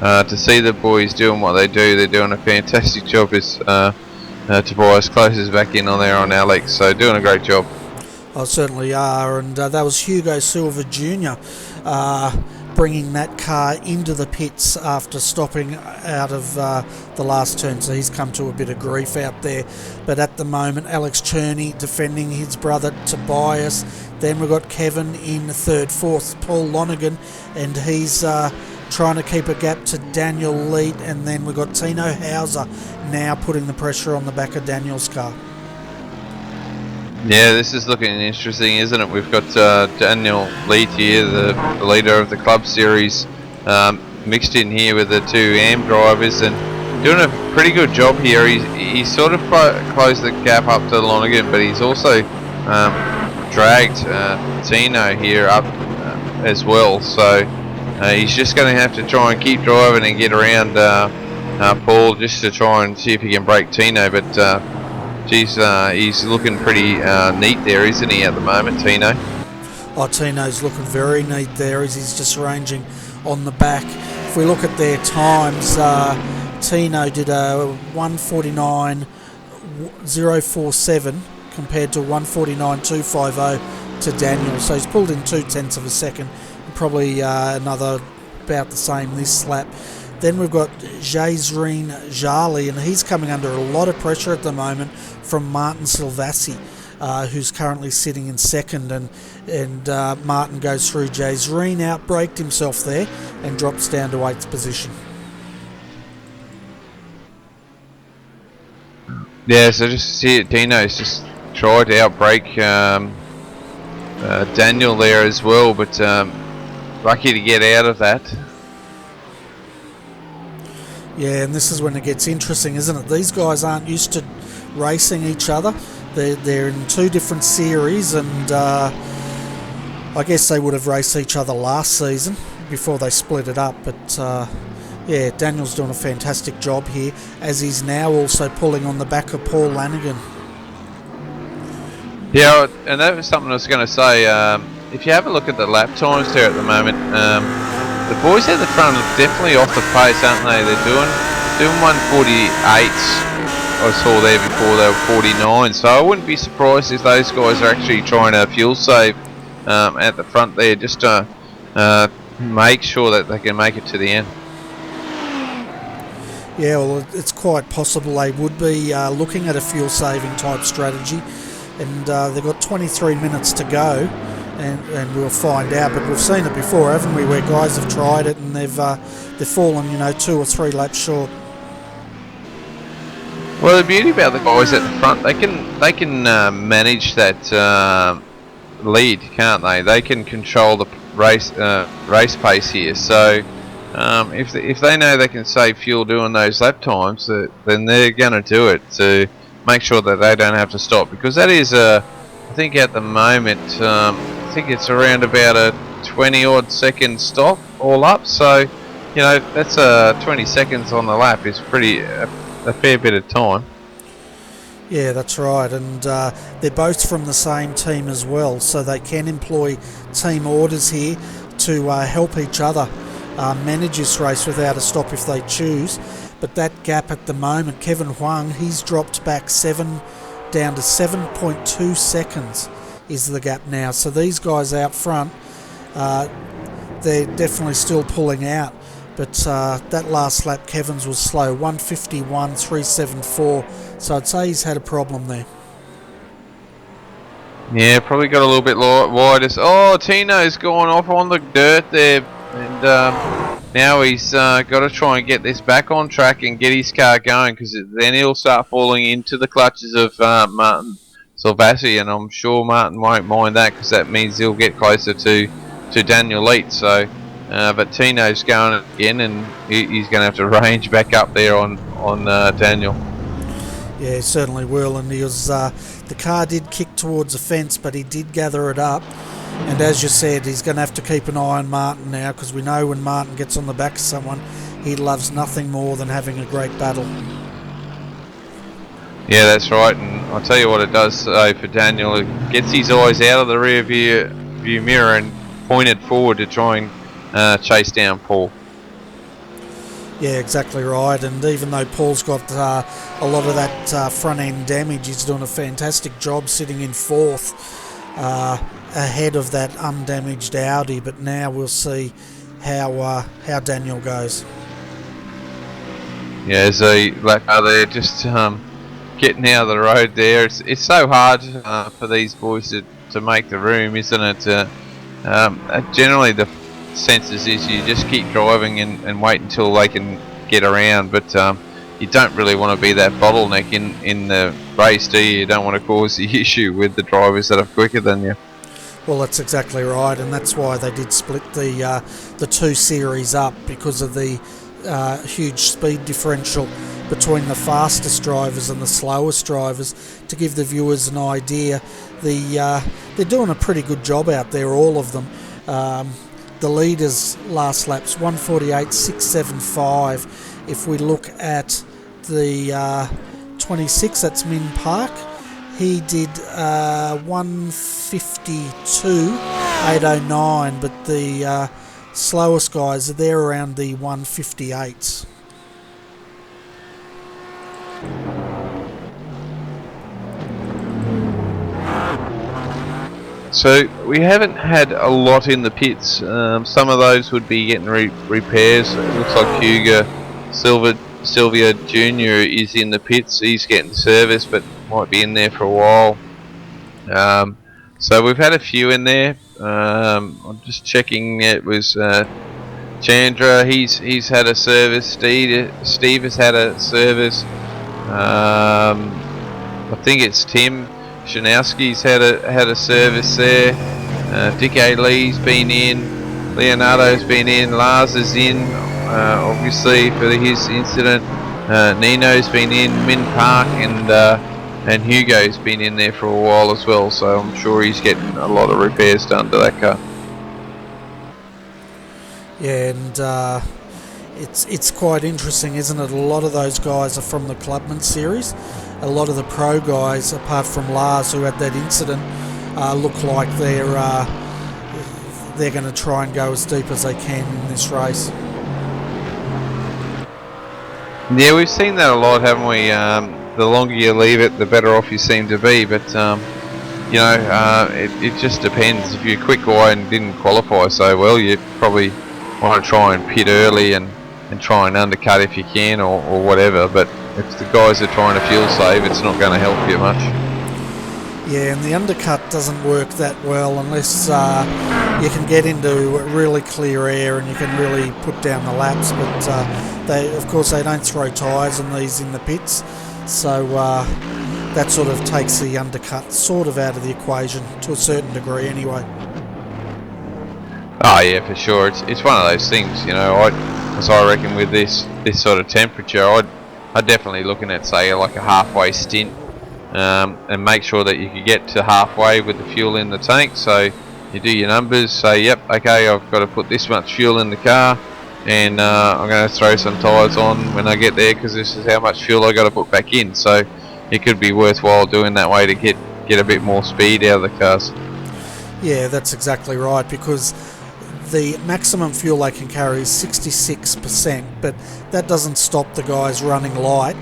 to see the boys doing what they do, they're doing a fantastic job. As Tobias closes back in on there on Alex, so doing a great job. Oh, certainly are, and that was Hugo Silva Jr. Bringing that car into the pits after stopping out of the last turn, so he's come to a bit of grief out there. But at the moment, Alex Cherney defending his brother Tobias. Then we've got Kevin in third, fourth, Paul Lonergan, and he's trying to keep a gap to Daniel Leet, and then we've got Tino Hauser now putting the pressure on the back of Daniel's car. Yeah, this is looking interesting, isn't it? We've got Daniel Leet here, the leader of the club series, mixed in here with the two AM drivers, and doing a pretty good job here. He's sort of closed the gap up to Lonergan, but he's also dragged Tino here up as well. So he's just going to have to try and keep driving and get around Paul, just to try and see if he can break Tino. But he's looking pretty neat there, isn't he, at the moment, Tino? Oh, Tino's looking very neat there as he's just ranging on the back. If we look at their times, Tino did a 1:49.047 compared to 1:49.250 to Daniel. So he's pulled in 0.2 of a second, probably another about the same this lap. Then we've got Jazreen Jali, and he's coming under a lot of pressure at the moment from Martin Silvassi, who's currently sitting in second, and Martin goes through Jazreen, outbraked himself there and drops down to 8th position. Yeah, so just see it, Dino's just tried to outbrake Daniel there as well, but lucky to get out of that. Yeah, and this is when it gets interesting, isn't it? These guys aren't used to racing each other. They're in two different series, and I guess they would have raced each other last season before they split it up. But yeah, Daniel's doing a fantastic job here, as he's now also pulling on the back of Paul Lanigan. Yeah, and that was something I was going to say. if you have a look at the lap times there at the moment, the boys at the front are definitely off the pace, aren't they? They're doing 148s. I saw there before they were 49, so I wouldn't be surprised if those guys are actually trying to fuel save at the front there, just to make sure that they can make it to the end. Yeah, well, it's quite possible they would be looking at a fuel saving type strategy, and they've got 23 minutes to go, and we'll find out. But we've seen it before, haven't we, where guys have tried it and they've fallen, 2 or 3 laps short. Well, the beauty about the guys at the front, they can manage that lead, can't they? They can control the race pace here. So if they know they can save fuel doing those lap times, then they're going to do it to make sure that they don't have to stop. Because that is, I think at the moment, I think it's around about a 20-odd second stop all up. So that's 20 seconds on the lap is pretty. A fair bit of time. Yeah, that's right, and they're both from the same team as well, so they can employ team orders here to help each other manage this race without a stop if they choose. But that gap at the moment, Kevin Huang, he's dropped back down to 7.2 seconds is the gap now. So these guys out front, they're definitely still pulling out. But that last lap, Kevin's was slow, 151.374. So I'd say he's had a problem there. Yeah, probably got a little bit wider. Oh, Tino's gone off on the dirt there, and now he's got to try and get this back on track and get his car going, because then he'll start falling into the clutches of Martin Salvasi, and I'm sure Martin won't mind that, because that means he'll get closer to Daniel Leet. So. But Tino's going again, and he's going to have to range back up there on Daniel. Yeah, he certainly will, and he was, the car did kick towards the fence, but he did gather it up. And as you said, he's going to have to keep an eye on Martin now, because we know when Martin gets on the back of someone, he loves nothing more than having a great battle. Yeah, that's right, and I'll tell you what it does for Daniel. It gets his eyes out of the rear view mirror and pointed forward to try and chase down Paul. Yeah, exactly right, and even though Paul's got a lot of that front end damage, he's doing a fantastic job sitting in 4th ahead of that undamaged Audi. But now we'll see how Daniel goes. Yeah, as a lap there, just getting out of the road there. It's so hard for these boys to make the room, isn't it? Generally the senses is you just keep driving and wait until they can get around, but you don't really want to be that bottleneck in the race, do you? You don't want to cause the issue with the drivers that are quicker than you. Well, that's exactly right, and that's why they did split the 2 series up, because of the huge speed differential between the fastest drivers and the slowest drivers. To give the viewers an idea, they're doing a pretty good job out there, all of them. The leaders last lap's 148.675. If we look at the 26, that's Min Park, he did 152.809, but the slowest guys are there around the 158s. So we haven't had a lot in the pits. Some of those would be getting repairs. It looks like Hugo Sylvia Jr. is in the pits. He's getting service, but might be in there for a while. So we've had a few in there. I'm just checking. It was Chandra. He's had a service. Steve has had a service. I think it's Tim Shanowski's had a service there. Dick A. Lee's been in. Leonardo's been in. Lars is in, obviously for his incident. Nino's been in. Min Park and Hugo's been in there for a while as well. So I'm sure he's getting a lot of repairs done to that car. Yeah, and it's quite interesting, isn't it? A lot of those guys are from the Clubman series. A lot of the pro guys, apart from Lars, who had that incident, look like they're they're going to try and go as deep as they can in this race. Yeah, we've seen that a lot, haven't we? The longer you leave it, the better off you seem to be. But you know, it just depends. If you're a quick guy and didn't qualify so well, you probably want to try and pit early and try and undercut if you can, or whatever. But if the guys are trying to fuel save, it's not going to help you much. Yeah, and the undercut doesn't work that well unless you can get into really clear air and you can really put down the laps. But of course, they don't throw tyres on these in the pits, so that sort of takes the undercut sort of out of the equation to a certain degree, anyway. Oh yeah, for sure. It's one of those things, you know. I reckon with this sort of temperature, I'd definitely looking at, say, like a halfway stint. And make sure that you can get to halfway with the fuel in the tank. So you do your numbers, say, yep, okay, I've got to put this much fuel in the car, and I'm going to throw some tyres on when I get there, because this is how much fuel I got to put back in. So it could be worthwhile doing that way to get a bit more speed out of the cars. Yeah, that's exactly right, because the maximum fuel they can carry is 66%, but that doesn't stop the guys running light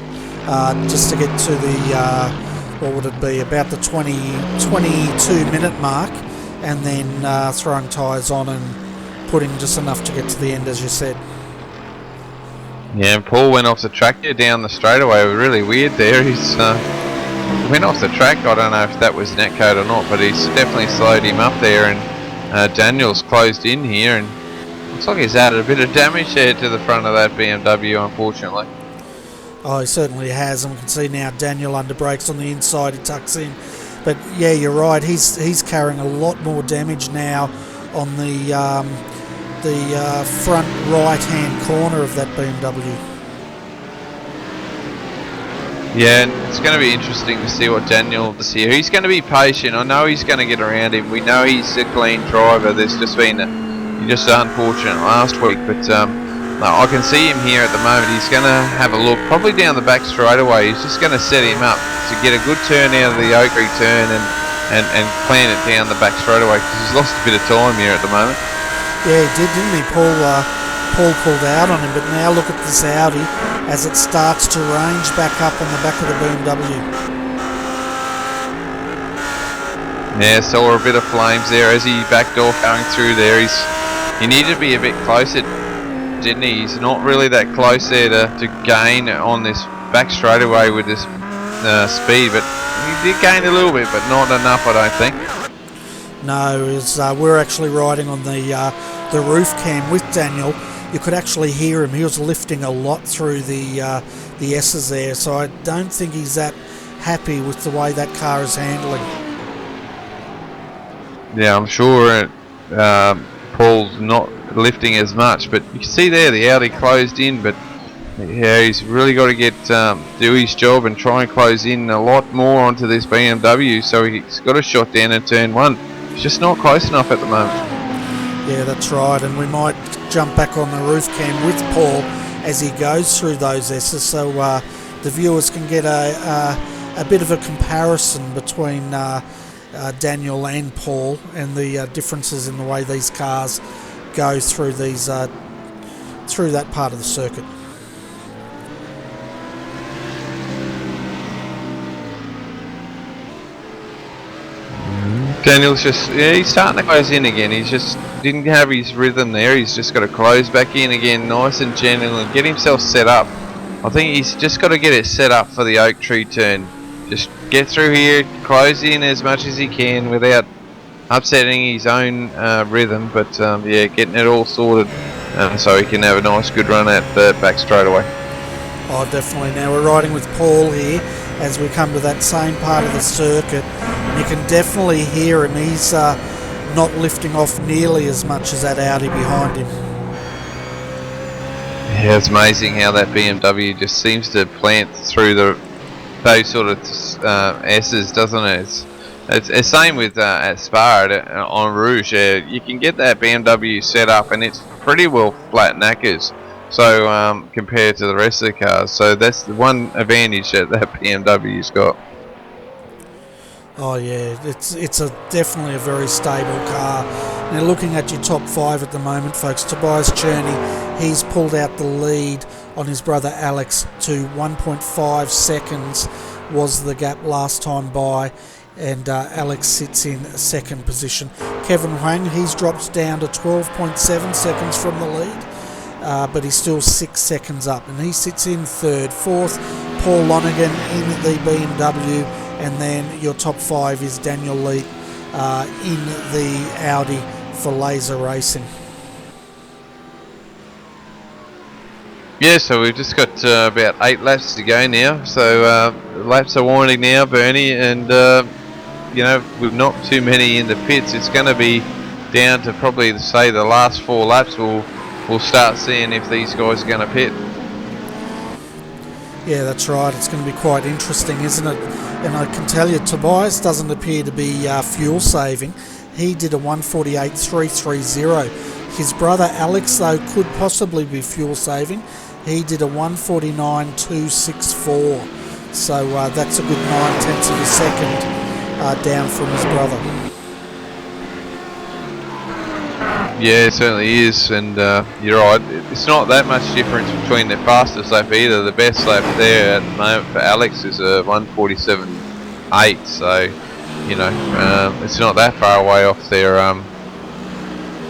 just to get to the what would it be, about the 22-minute mark, and then throwing tyres on and putting just enough to get to the end, as you said. Yeah, and Paul went off the track here down the straightaway. It was really weird there. He's went off the track. I don't know if that was netcode or not, but he's definitely slowed him up there, and Daniel's closed in here, and looks like he's added a bit of damage there to the front of that BMW, unfortunately. Oh, he certainly has, and we can see now Daniel under brakes on the inside, he tucks in. But yeah, you're right, he's carrying a lot more damage now on the front right-hand corner of that BMW. Yeah, and it's going to be interesting to see what Daniel does here. He's going to be patient. I know he's going to get around him. We know he's a clean driver. There's just been just unfortunate last week, but I can see him here at the moment. He's going to have a look, probably down the back straightaway. He's just going to set him up to get a good turn out of the Oak Tree turn and plan it down the back straightaway, because he's lost a bit of time here at the moment. Yeah, he did, didn't he? Paul pulled out on him, but now look at this Audi as it starts to range back up on the back of the BMW. Yeah, saw a bit of flames there as he backed off going through there. He needed to be a bit closer, didn't he? He's not really that close there to gain on this back straightaway with this speed, but he did gain a little bit, but not enough, I don't think. No, we're actually riding on the roof cam with Daniel. You could actually hear him. He was lifting a lot through the S's there, so I don't think he's that happy with the way that car is handling. Yeah, I'm sure Paul's not lifting as much, but you can see there the Audi closed in, but yeah, he's really got to get do his job and try and close in a lot more onto this BMW, so he's got a shot down in turn one. He's just not close enough at the moment. Yeah, that's right, and we might jump back on the roof cam with Paul as he goes through those S's, so the viewers can get a bit of a comparison between Daniel and Paul, and the differences in the way these cars go through these through that part of the circuit. Daniel's just, yeah, he's starting to close in again. He's just didn't have his rhythm there. He's just got to close back in again, nice and gentle, and get himself set up. I think he's just got to get it set up for the Oak Tree turn. Just get through here, close in as much as he can without upsetting his own rhythm, but yeah, getting it all sorted so he can have a nice good run at the back straightaway. Oh, definitely. Now we're riding with Paul here as we come to that same part of the circuit. You can definitely hear him. He's not lifting off nearly as much as that Audi behind him. Yeah, it's amazing how that BMW just seems to plant through those sort of S's, doesn't it? It's same with at Spa on Rouge. You can get that BMW set up and it's pretty well flat knackers. So compared to the rest of the cars, so that's the one advantage that BMW's got. Oh yeah, it's definitely a very stable car. Now looking at your top 5 at the moment, folks, Tobias Cherney, he's pulled out the lead on his brother Alex to 1.5 seconds was the gap last time by, and Alex sits in second position. Kevin Huang, he's dropped down to 12.7 seconds from the lead, but he's still 6 seconds up, and he sits in third. Fourth, Paul Lonergan in the BMW, and then your top 5 is Daniel Leet in the Audi for Laser Racing. Yeah, so we've just got about 8 laps to go now. So laps are winding now, Bernie, and you know, with not too many in the pits, it's going to be down to probably, say, the last 4 laps. We'll start seeing if these guys are going to pit. Yeah, that's right. It's going to be quite interesting, isn't it? And I can tell you, Tobias doesn't appear to be fuel saving. He did a 148.330. His brother Alex, though, could possibly be fuel saving. He did a 149.264. So that's a good 9/10 of a second down from his brother. Yeah, it certainly is, and you're right. It's not that much difference between the fastest lap either. The best lap there at the moment for Alex is a 147.8. So, you know, it's not that far away off their.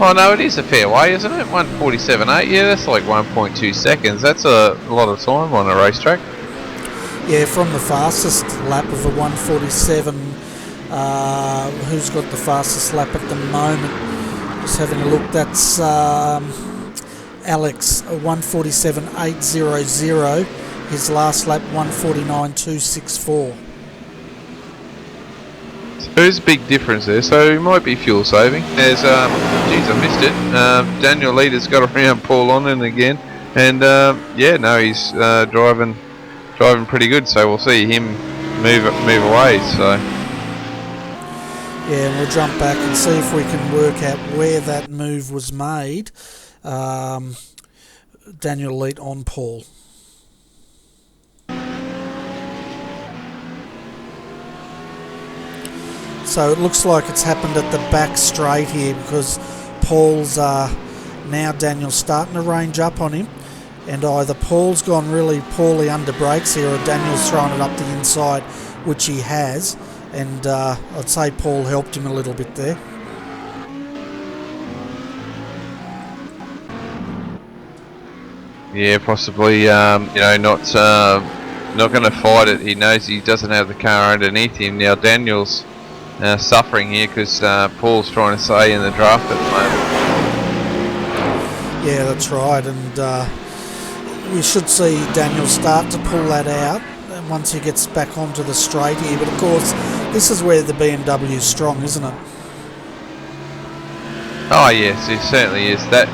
Oh no, it is a fair way, isn't it? 147.8. Yeah, that's like 1.2 seconds. That's a lot of time on a racetrack. Yeah, from the fastest lap of a 147. Who's got the fastest lap at the moment? Just having a look. That's Alex, a 147.800. His last lap 149.264. There's a big difference there, so he might be fuel saving. There's, geez, I missed it. Daniel Leader's got around Paul on again, and yeah, no, he's driving pretty good. So we'll see him move away. So yeah, and we'll jump back and see if we can work out where that move was made. Daniel Leet on Paul. So it looks like it's happened at the back straight here, because Paul's now Daniel's starting to range up on him, and either Paul's gone really poorly under brakes here, or Daniel's thrown it up the inside, which he has, and I'd say Paul helped him a little bit there. yeah, possibly. You know, not going to fight it. He knows he doesn't have the car underneath him now. Daniel's suffering here because Paul's trying to stay in the draft at the moment. Yeah, that's right, and we should see Daniel start to pull that out once he gets back onto the straight here. But of course, this is where the BMW is strong, isn't it? Oh yes, it certainly is. That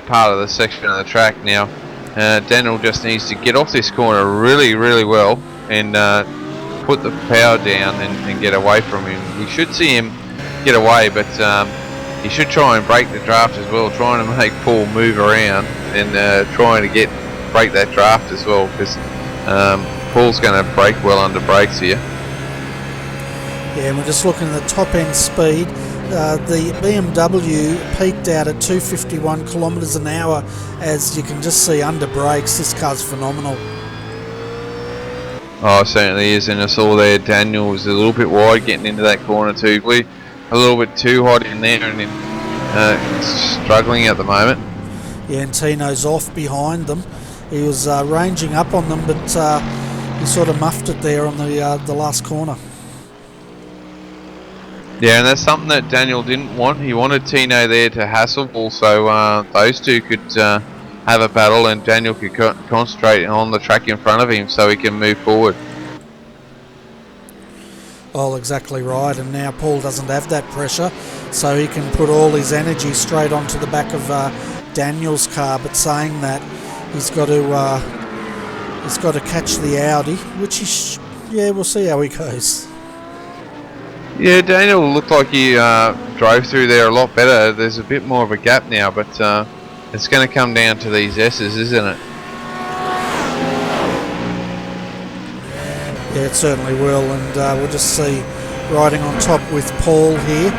part of the section of the track now. Daniel just needs to get off this corner really, really well and put the power down and get away from him. We should see him get away, but he should try and break the draft as well, trying to make Paul move around and trying to break that draft as well, because Paul's going to break well under brakes here. Yeah, and we're just looking at the top end speed. The BMW peaked out at 251 kilometres an hour. As you can just see under brakes, this car's phenomenal. Oh, it certainly is, and I saw there Daniel was a little bit wide getting into that corner too. A little bit too hot in there, and then struggling at the moment. Yeah, and Tino's off behind them. He was ranging up on them, but he sort of muffed it there on the last corner. Yeah, and that's something that Daniel didn't want. He wanted Tino there to hassle, also those two could have a battle, and Daniel could concentrate on the track in front of him so he can move forward. Oh, exactly right, and now Paul doesn't have that pressure, so he can put all his energy straight onto the back of Daniel's car. But saying that, he's got to catch the Audi, which yeah, we'll see how he goes. Yeah, Daniel looked like he drove through there a lot better. There's a bit more of a gap now, but it's going to come down to these S's, isn't it? Yeah, it certainly will, and we'll just see riding on top with Paul here.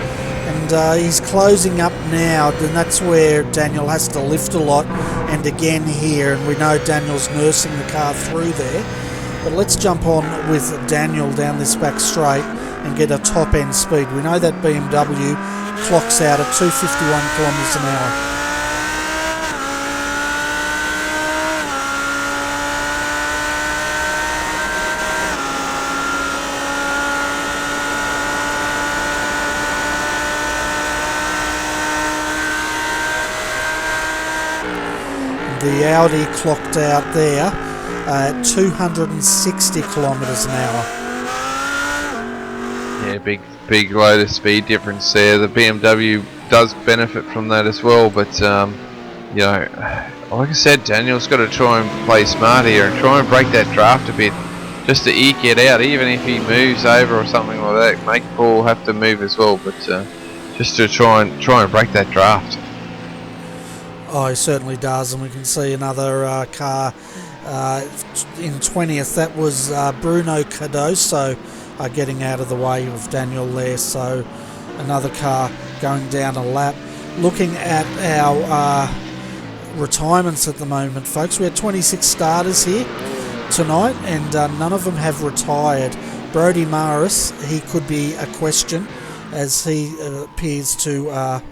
and he's closing up now, and that's where Daniel has to lift a lot, and again here, and we know Daniel's nursing the car through there. But let's jump on with Daniel down this back straight and get a top end speed. We know that BMW clocks out at 251 kilometres an hour. The Audi clocked out there at 260 kilometres an hour. Yeah, big load of speed difference there. The BMW does benefit from that as well, but you know, like I said, Daniel's got to try and play smart here and try and break that draft a bit, just to eke it out. Even if he moves over or something like that, make Paul have to move as well, but just to try and break that draft. Oh, he certainly does, and we can see another car in 20th. That was Bruno Cardoso getting out of the way of Daniel there, so another car going down a lap. Looking at our retirements at the moment, folks, we had 26 starters here tonight, and none of them have retired. Brodie Maris, he could be a question, as he appears to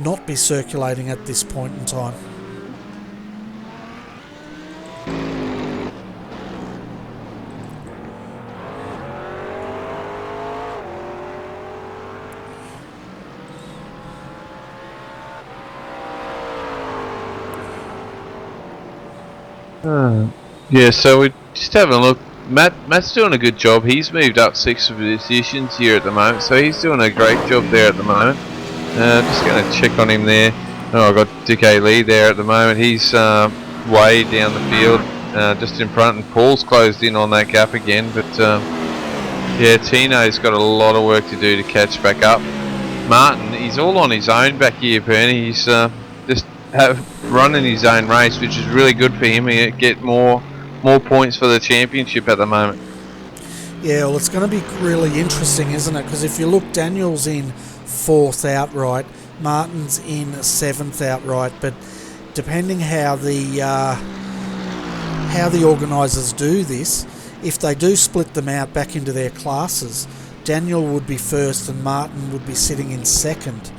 not be circulating at this point in time. Yeah, so we're just having a look. Matt's doing a good job. He's moved up 6 positions here at the moment, so he's doing a great job there at the moment. Just going to check on him there. Oh, I've got Dick Lee there at the moment. He's way down the field, just in front, and Paul's closed in on that gap again. But yeah, Tino's got a lot of work to do to catch back up. Martin, he's all on his own back here, Bernie. He's just running his own race, which is really good for him. He'll get more points for the championship at the moment. Yeah, well, it's going to be really interesting, isn't it? Because if you look, Daniel's in 4th outright, Martin's in 7th outright, but depending how the organisers do this, if they do split them out back into their classes, Daniel would be 1st and Martin would be sitting in 2nd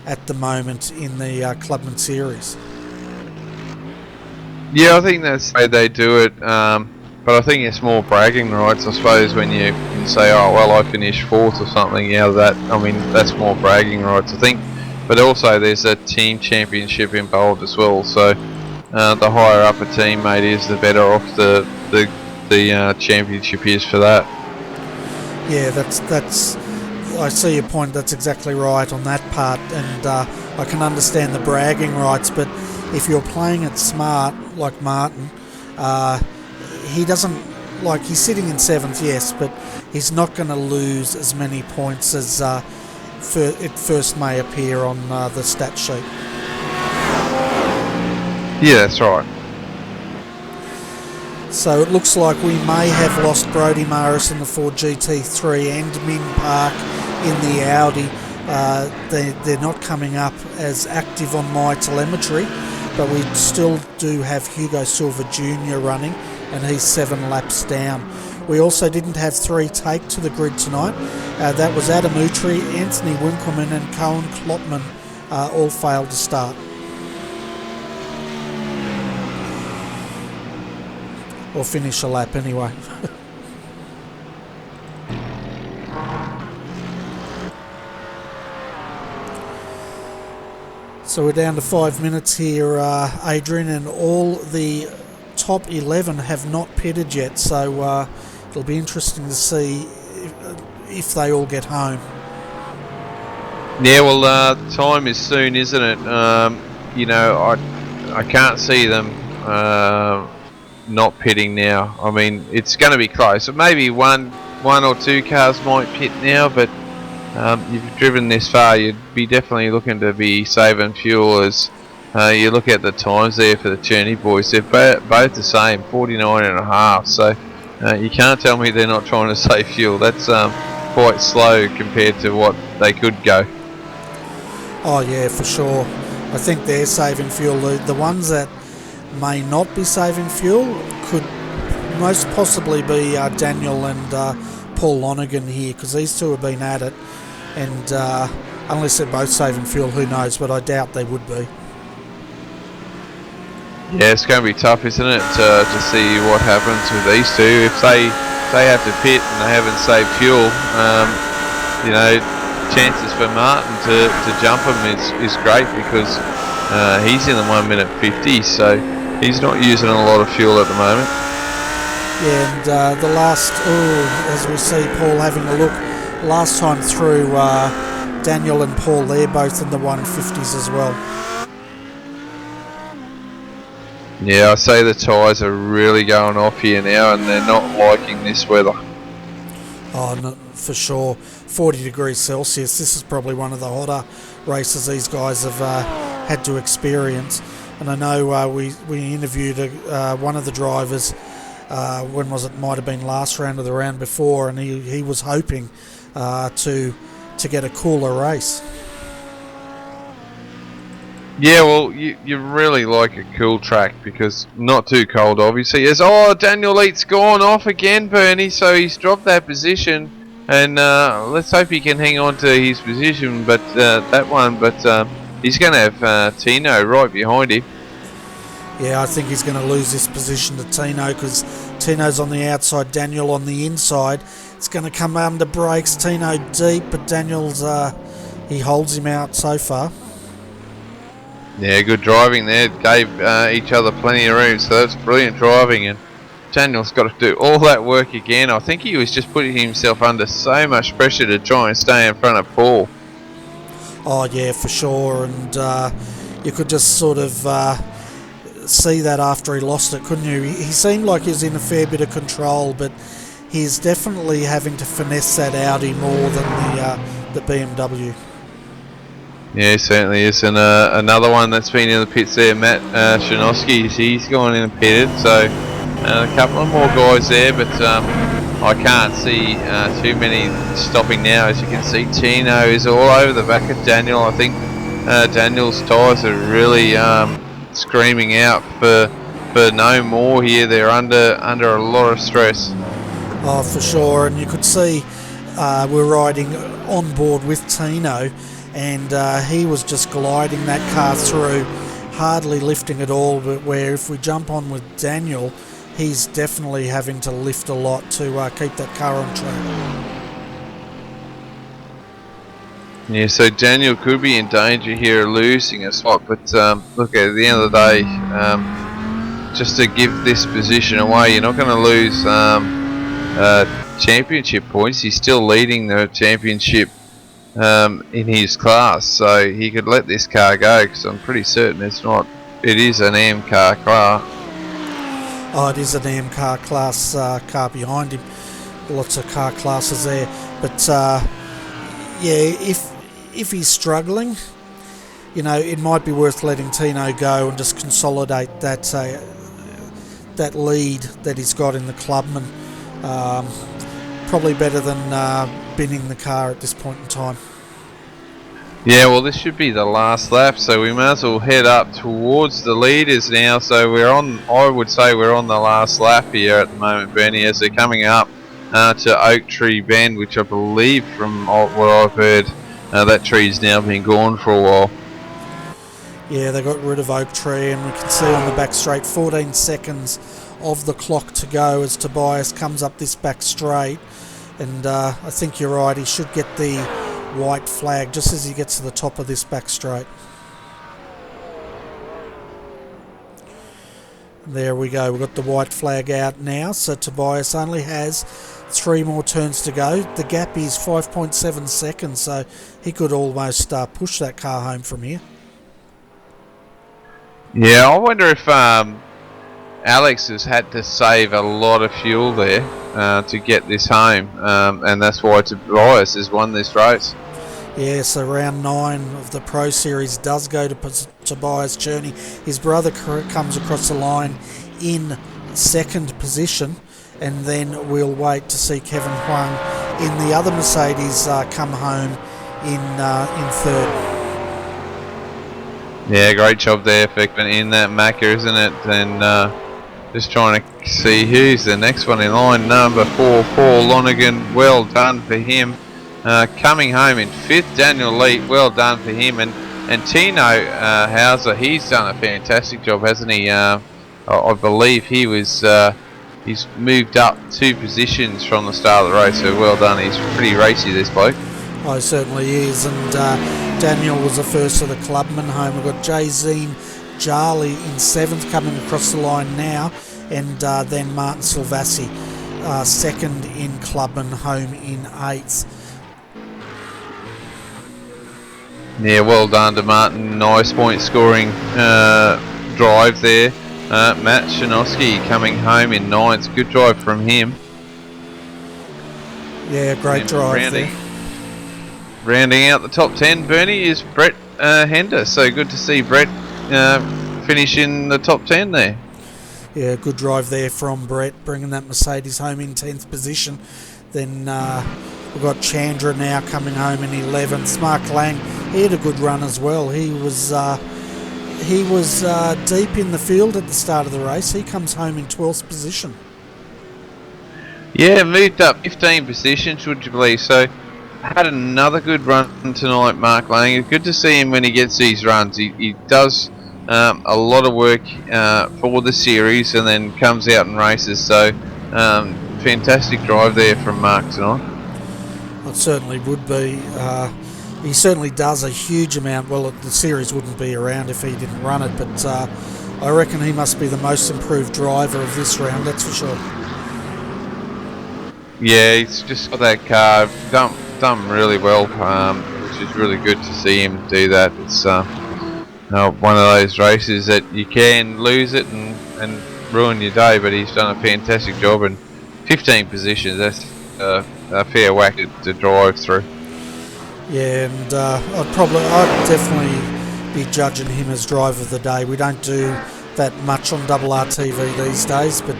at the moment in the Clubman Series. Yeah, I think that's the way they do it, but I think it's more bragging rights, I suppose, when you can say, oh, well, I finished 4th or something out of that. I mean, that's more bragging rights, I think. But also there's a team championship involved as well, so the higher up a teammate is, the better off the championship is for that. Yeah, that's. I see your point. That's exactly right on that part, and I can understand the bragging rights. But if you're playing it smart, like Martin, he doesn't, like, he's sitting in 7th, yes, but he's not going to lose as many points as it first may appear on the stat sheet. Yeah, that's right. So it looks like we may have lost Brodie Maris in the Ford GT3 and Min Park in the Audi. They're not coming up as active on my telemetry, but we still do have Hugo Silva Jr. running, and he's 7 laps down. We also didn't have 3 take to the grid tonight. That was Adam Utri, Anthony Winkleman and Cohen Klopman all failed to start. Or finish a lap anyway. So we're down to 5 minutes here, Adrian, and all the top 11 have not pitted yet, so it'll be interesting to see if they all get home. Yeah, well, time is soon, isn't it? You know, I can't see them not pitting now. I mean, it's going to be close. So maybe one or 2 cars might pit now, but you've driven this far, you'd be definitely looking to be saving fuel. As you look at the times there for the Cherney boys, they're both the same, 49.5. So you can't tell me they're not trying to save fuel. That's quite slow compared to what they could go. Oh yeah, for sure. I think they're saving fuel. The ones that may not be saving fuel could most possibly be Daniel and Paul Lonergan here, because these two have been at it, and unless they're both saving fuel, who knows, but I doubt they would be. Yeah, it's going to be tough, isn't it, to see what happens with these two. If they have to pit and they haven't saved fuel, you know, chances for Martin to jump him is great, because he's in the 1 minute 50, so he's not using a lot of fuel at the moment. Yeah, and the last, as we see Paul having a look, last time through, Daniel and Paul, they're both in the 150s as well. Yeah, I say the tyres are really going off here now, and they're not liking this weather. Oh, no, for sure. 40 degrees Celsius. This is probably one of the hotter races these guys have had to experience. And I know we interviewed one of the drivers, when was it? Might have been last round or the round before, and he was hoping to get a cooler race. Yeah, well, you really like a cool track, because not too cold, obviously. Daniel Eat's gone off again, Bernie, so he's dropped that position, and let's hope he can hang on to his position, but he's going to have Tino right behind him. Yeah, I think he's going to lose this position to Tino, because Tino's on the outside, Daniel on the inside. It's going to come under brakes, Tino deep, but Daniel's he holds him out so far. Yeah, good driving there. Gave each other plenty of room, so that's brilliant driving. And Daniel's got to do all that work again. I think he was just putting himself under so much pressure to try and stay in front of Paul. Oh yeah, for sure. And you could just sort of see that after he lost it, couldn't you? He seemed like he was in a fair bit of control, but he's definitely having to finesse that Audi more than the BMW. Yeah, he certainly is. And another one that's been in the pits there, Matt Shinosky, he's gone in and pitted. So a couple of more guys there, but I can't see too many stopping now. As you can see, Tino is all over the back of Daniel. I think Daniel's tyres are really screaming out for no more here. They're under a lot of stress. Oh, for sure. And you could see we're riding on board with Tino, and he was just gliding that car through, hardly lifting at all, but where if we jump on with Daniel, he's definitely having to lift a lot to keep that car on track. Yeah, so Daniel could be in danger here of losing a spot, but look, at the end of the day, just to give this position away, you're not going to lose championship points. He's still leading the championship in his class, so he could let this car go, because I'm pretty certain it is an AM car. Oh, it is an AM class car behind him. Lots of car classes there, but yeah, if he's struggling, you know, it might be worth letting Tino go and just consolidate that lead that he's got in the Clubman. Probably better than binning the car at this point in time. Yeah, well, this should be the last lap, so we might as well head up towards the leaders now. So I would say we're on the last lap here at the moment, Bernie, as they're coming up to Oak Tree Bend, which I believe, from what I've heard, that tree's now been gone for a while. Yeah, they got rid of Oak Tree, and we can see on the back straight 14 seconds of the clock to go as Tobias comes up this back straight. And I think you're right, he should get the white flag just as he gets to the top of this back straight. There we go, we've got the white flag out now, so Tobias only has 3 more turns to go. The gap is 5.7 seconds, so he could almost push that car home from here. Yeah, I wonder if Alex has had to save a lot of fuel there to get this home, and that's why Tobias has won this race. Yeah, so round 9 of the Pro Series does go to Tobias Cherney. His brother comes across the line in 2nd position, and then we'll wait to see Kevin Huang in the other Mercedes come home in 3rd. Yeah, great job there, Fickman, in that Macca, isn't it? And just trying to see who's the next one in line. Number 4, Paul Lonergan. Well done for him. Coming home in 5th, Daniel Leet. Well done for him. And Tino Hauser, he's done a fantastic job, hasn't he? I believe he was he's moved up 2 positions from the start of the race, so well done. He's pretty racy, this bloke. Oh, he certainly is. And Daniel was the first of the clubman home. We've got Jay-Zine Jarley in 7th coming across the line now, and then Martin Silvassi second in clubman home in 8th. Yeah, well done to Martin. Nice point scoring drive there. Matt Shinosky coming home in 9th. Good drive from him. Yeah, great drive there. Rounding out the top 10, Bernie, is Brett Hender. So good to see Brett finish in the top 10 there. Yeah, good drive there from Brett, bringing that Mercedes home in 10th position. Then we've got Chandra now coming home in 11th. Mark Lang, he had a good run as well. He was deep in the field at the start of the race. He comes home in 12th position. Yeah, moved up 15 positions, would you believe? So had another good run tonight, Mark Lang. It's good to see him when he gets these runs. He does a lot of work for the series and then comes out and races. So fantastic drive there from Mark tonight. It certainly would be. He certainly does a huge amount. Well, the series wouldn't be around if he didn't run it, but I reckon he must be the most improved driver of this round, that's for sure. Yeah, he's just got that car done really well, which is really good to see him do that. It's one of those races that you can lose it and ruin your day, but he's done a fantastic job. And 15 positions, that's a fair whack to drive through. Yeah, and I'd definitely be judging him as driver of the day. We don't do that much on RRTV these days, but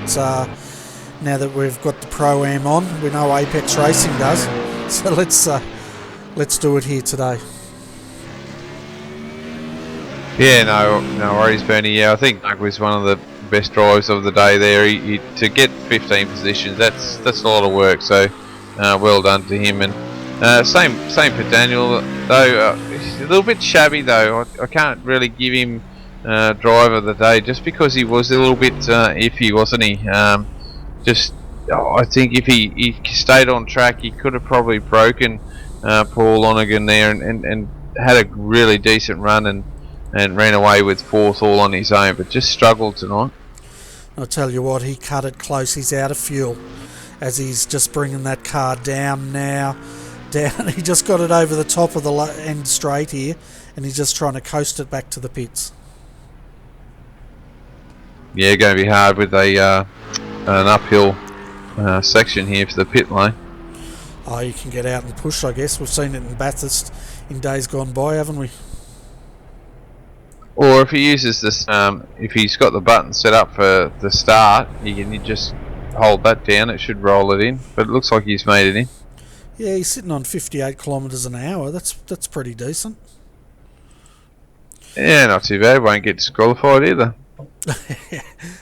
now that we've got the Pro-Am on, we know Apex Racing does, so let's do it here today. Yeah, no worries, Bernie. Yeah, I think Doug was one of the best drives of the day there. He to get 15 positions, that's a lot of work. So well done to him. And same for Daniel. Though he's a little bit shabby though. I can't really give him drive of the day just because he was a little bit iffy, wasn't he? I think if he stayed on track, he could have probably broken Paul Lonergan there and had a really decent run and ran away with 4th all on his own, but just struggled tonight. I'll tell you what, he cut it close. He's out of fuel as he's just bringing that car down now. Down, he just got it over the top of the end straight here, and he's just trying to coast it back to the pits. Yeah, going to be hard with an uphill section here for the pit lane. Oh, you can get out and push, I guess. We've seen it in Bathurst in days gone by, haven't we? Or if he uses this, if he's got the button set up for the start, you can just hold that down. It should roll it in, but it looks like he's made it in. Yeah, he's sitting on 58 kilometres an hour. That's pretty decent. Yeah, not too bad. Won't get disqualified either.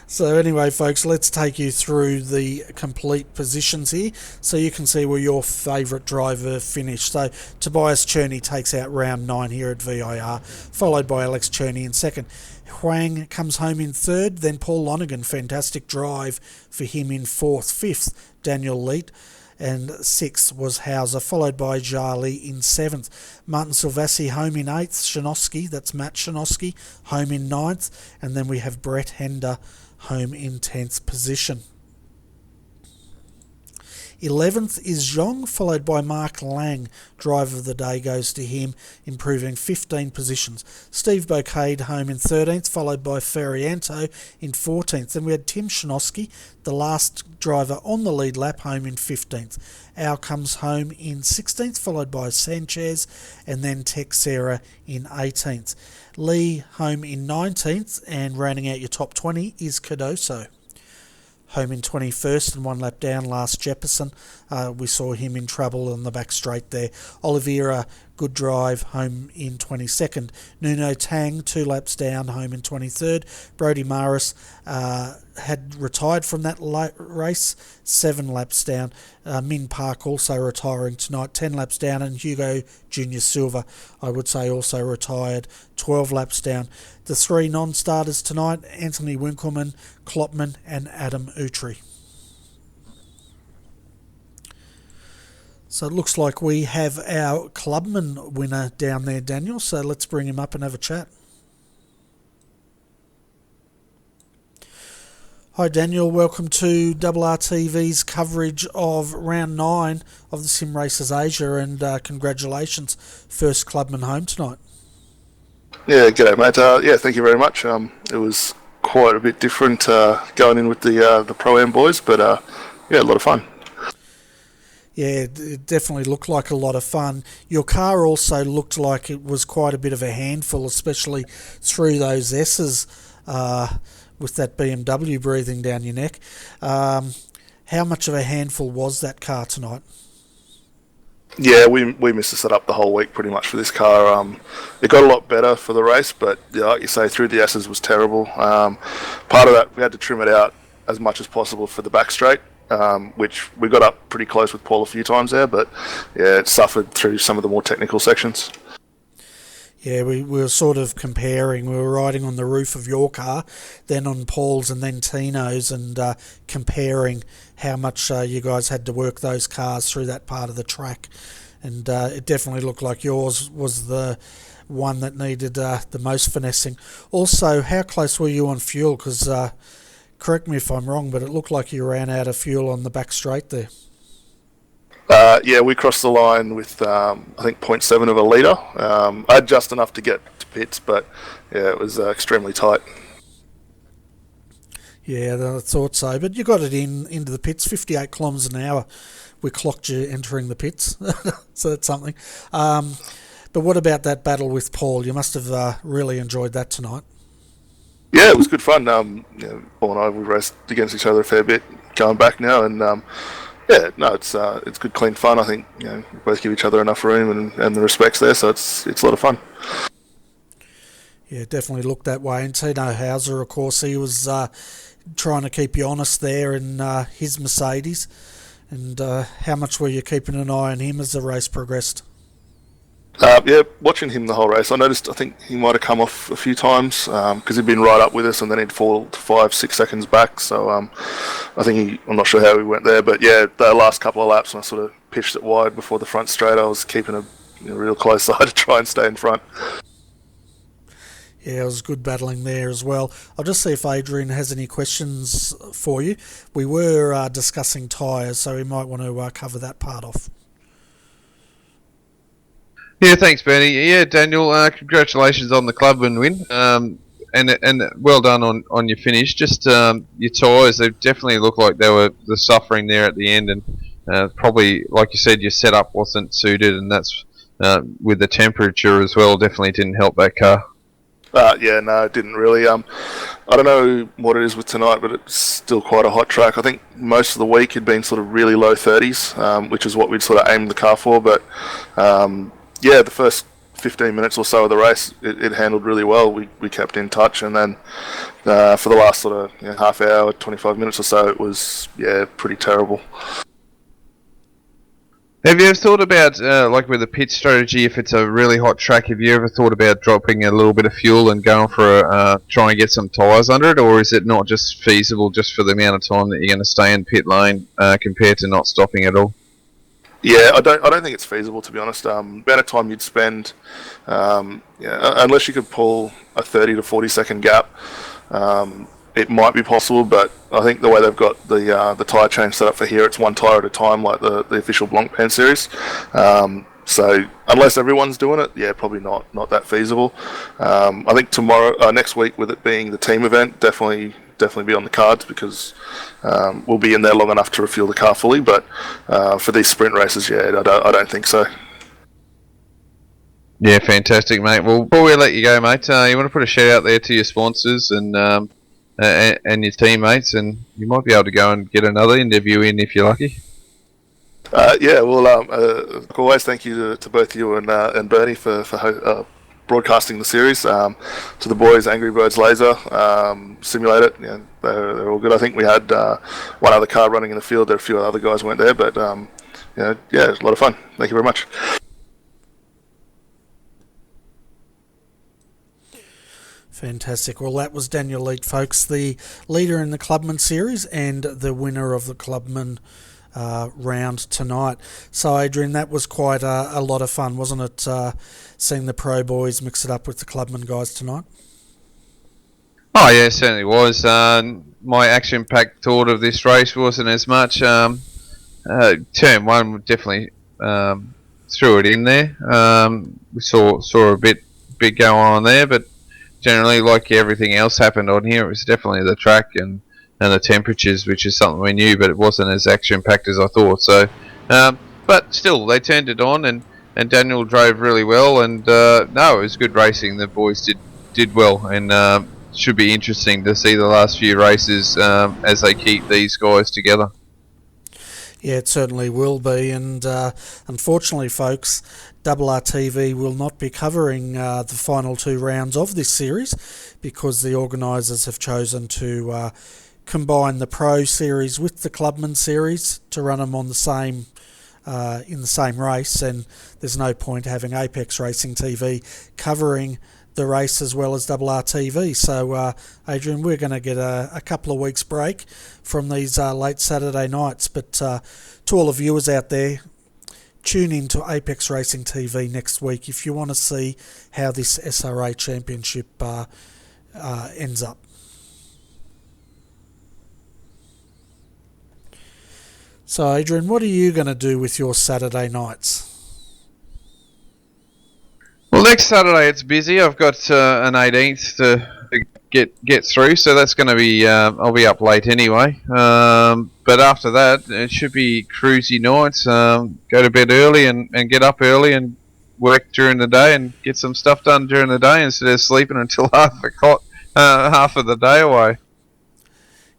So anyway, folks, let's take you through the complete positions here so you can see where your favourite driver finished. So Tobias Cherney takes out round 9 here at VIR, followed by Alex Cherney in 2nd. Huang comes home in 3rd, then Paul Lonergan, fantastic drive for him in 4th. 5th, Daniel Leet, and 6th was Hauser, followed by Jarley in 7th. Martin Silvassi home in 8th. Shinosky, that's Matt Shinosky, home in 9th. And then we have Brett Hender home in 10th position. 11th is Zhong, followed by Mark Lang. Driver of the day goes to him, improving 15 positions. Steve Bocade home in 13th, followed by Ferrianto in 14th. Then we had Tim Shinosky, the last driver on the lead lap, home in 15th. Al comes home in 16th, followed by Sanchez, and then Texera in 18th. Lee home in 19th, and rounding out your top 20 is Cardoso. Home in 21st and 1 lap down, last Jefferson. We saw him in trouble on the back straight there. Oliveira good drive, home in 22nd. Nuno Tang, 2 laps down, home in 23rd. Brodie Maris had retired from that race, 7 laps down. Min Park also retiring tonight, 10 laps down, and Hugo Junior Silva, I would say, also retired, 12 laps down. The 3 non-starters tonight, Anthony Winkelmann, Klopman and Adam Utri. So it looks like we have our Clubman winner down there, Daniel, so let's bring him up and have a chat. Hi Daniel, welcome to RRTV's coverage of round 9 of the Sim Racers Asia, and congratulations, first Clubman home tonight. Yeah, g'day mate. Yeah, thank you very much. It was quite a bit different going in with the Pro-Am boys, but yeah, a lot of fun. Yeah, it definitely looked like a lot of fun. Your car also looked like it was quite a bit of a handful, especially through those S's with that BMW breathing down your neck. How much of a handful was that car tonight? Yeah, we missed the setup the whole week pretty much for this car. It got a lot better for the race, but yeah, like you say, through the S's was terrible. Part of that, we had to trim it out as much as possible for the back straight. Which we got up pretty close with Paul a few times there, but yeah, it suffered through some of the more technical sections. Yeah, we were sort of comparing. We were riding on the roof of your car, then on Paul's and then Tino's, and comparing how much you guys had to work those cars through that part of the track. And it definitely looked like yours was the one that needed the most finessing. Also, how close were you on fuel? Because correct me if I'm wrong, but it looked like you ran out of fuel on the back straight there. Yeah, we crossed the line with, I think, 0.7 of a litre. I had just enough to get to pits, but yeah, it was extremely tight. Yeah, I thought so. But you got it into the pits, 58 kilometres an hour. We clocked you entering the pits, so that's something. But what about that battle with Paul? You must have really enjoyed that tonight. Yeah, it was good fun. Paul and I, we raced against each other a fair bit going back now, and yeah, no, it's good, clean fun. I think we both give each other enough room and the respect's there, so it's a lot of fun. Yeah, definitely looked that way. And Tino Hauser, of course, he was trying to keep you honest there in his Mercedes. And how much were you keeping an eye on him as the race progressed? Yeah, watching him the whole race, I noticed, I think he might have come off a few times because he'd been right up with us and then he'd fall 5-6 seconds back. So I think I'm not sure how he went there, but yeah, the last couple of laps when I sort of pitched it wide before the front straight, I was keeping a real close eye to try and stay in front. Yeah, it was good battling there as well. I'll just see if Adrian has any questions for you. We were discussing tyres, so we might want to cover that part off. Yeah, thanks, Bernie. Yeah, Daniel, congratulations on the Clubman win, and well done on your finish. Just your tyres, they definitely look like they were the suffering there at the end, and probably, like you said, your setup wasn't suited, and that's with the temperature as well, definitely didn't help that car. Yeah, no, it didn't really. I don't know what it is with tonight, but it's still quite a hot track. I think most of the week had been sort of really low 30s, which is what we'd sort of aimed the car for, but yeah, the first 15 minutes or so of the race, it handled really well. We kept in touch, and then for the last sort of half hour, 25 minutes or so, it was pretty terrible. Have you ever thought about, like with a pit strategy, if it's a really hot track, have you ever thought about dropping a little bit of fuel and going for try and get some tyres under it, or is it not just feasible just for the amount of time that you're going to stay in pit lane compared to not stopping at all? Yeah, I don't think it's feasible, to be honest. Amount of time you'd spend, unless you could pull a 30 to 40 second gap, it might be possible. But I think the way they've got the tyre change set up for here, it's one tyre at a time, like the official Blancpain series. So unless everyone's doing it, yeah, probably not that feasible. I think next week, with it being the team event, definitely be on the cards, because we'll be in there long enough to refuel the car fully. But for these sprint races, yeah, I don't think so. Yeah, fantastic, mate. Well, before we let you go, mate, you want to put a shout out there to your sponsors and your teammates, and you might be able to go and get another interview in if you're lucky. Yeah, well, like always, thank you to both you and Bernie for broadcasting the series. To the boys, Angry Birds Laser, Simulate It, they're all good. I think we had one other car running in the field. There a few other guys weren't there, but yeah, it was a lot of fun. Thank you very much. Fantastic. Well, that was Daniel Leet, folks, the leader in the Clubman Series and the winner of the Clubman round tonight. So, Adrian, that was quite a lot of fun, wasn't it, seeing the pro boys mix it up with the Clubman guys tonight? Oh, yeah, it certainly was. My action-packed thought of this race wasn't as much. Turn one definitely threw it in there. We saw a bit going on there, but generally, like everything else happened on here, it was definitely the track and the temperatures, which is something we knew, but it wasn't as action-packed as I thought. So, but still, they turned it on, and Daniel drove really well, and no, it was good racing. The boys did well, and should be interesting to see the last few races as they keep these guys together. Yeah, it certainly will be, and unfortunately, folks, RRTV will not be covering the final two rounds of this series because the organisers have chosen to combine the Pro Series with the Clubman Series to run them on the same in the same race, and there's no point having Apex Racing TV covering the race as well as RRTV. So, Adrian, we're going to get a couple of weeks break from these late Saturday nights. But to all the viewers out there, tune in to Apex Racing TV next week if you want to see how this SRA Championship ends up. So, Adrian, what are you going to do with your Saturday nights? Well, next Saturday it's busy. I've got an 18th to get through, so that's going to be I'll be up late anyway. But after that, it should be cruisy nights. Go to bed early and get up early and work during the day and get some stuff done during the day instead of sleeping until half of the day away.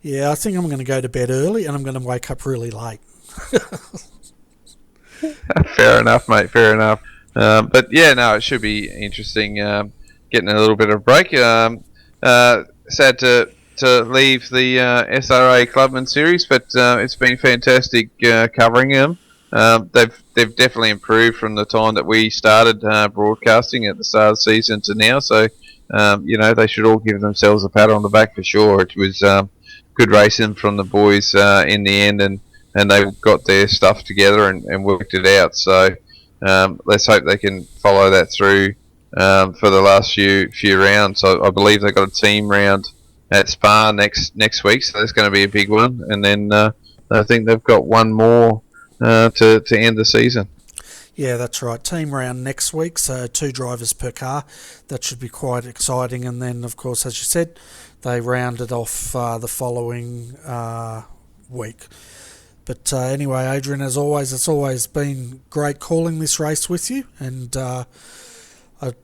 Yeah, I think I'm going to go to bed early and I'm going to wake up really late. Fair enough, mate. Fair enough. But yeah, no, it should be interesting getting a little bit of a break. Sad to leave the SRA Clubman Series, but it's been fantastic covering them. They've definitely improved from the time that we started broadcasting at the start of the season to now. So they should all give themselves a pat on the back for sure. It was good racing from the boys in the end, and they got their stuff together and worked it out. So. Let's hope they can follow that through for the last few rounds. I believe they've got a team round at Spa next week, so that's going to be a big one. And then I think they've got one more to end the season. Yeah, that's right. Team round next week, so 2 drivers per car. That should be quite exciting. And then, of course, as you said, they rounded off the following week. But anyway, Adrian, as always, it's always been great calling this race with you, and I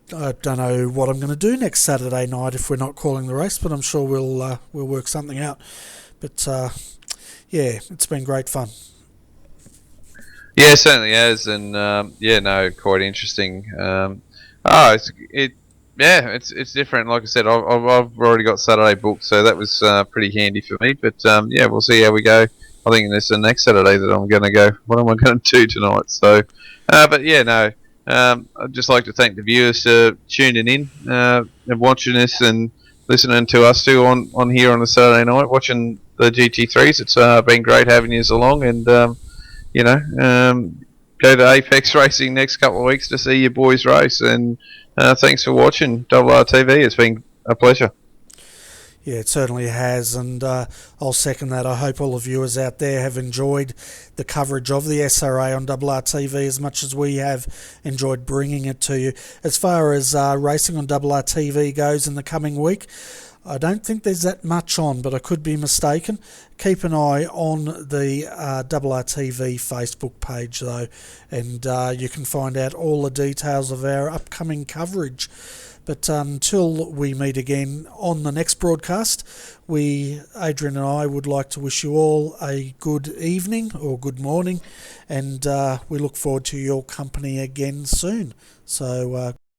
don't know what I'm going to do next Saturday night if we're not calling the race, but I'm sure we'll work something out. But yeah, it's been great fun. Yeah, it certainly has, and quite interesting. It's different. Like I said, I've already got Saturday booked, so that was pretty handy for me. But we'll see how we go. I think it's the next Saturday that I'm going to go, what am I going to do tonight? So, I'd just like to thank the viewers for tuning in and watching us and listening to us too on here on a Saturday night, watching the GT3s. It's been great having you along, and go to Apex Racing next couple of weeks to see your boys race. And thanks for watching RRTV. It's been a pleasure. Yeah, it certainly has, and I'll second that. I hope all the viewers out there have enjoyed the coverage of the SRA on RRTV as much as we have enjoyed bringing it to you. As far as racing on RRTV goes in the coming week, I don't think there's that much on, but I could be mistaken. Keep an eye on the RRTV Facebook page though, and you can find out all the details of our upcoming coverage. But until we meet again on the next broadcast, Adrian and I would like to wish you all a good evening or good morning, and we look forward to your company again soon. So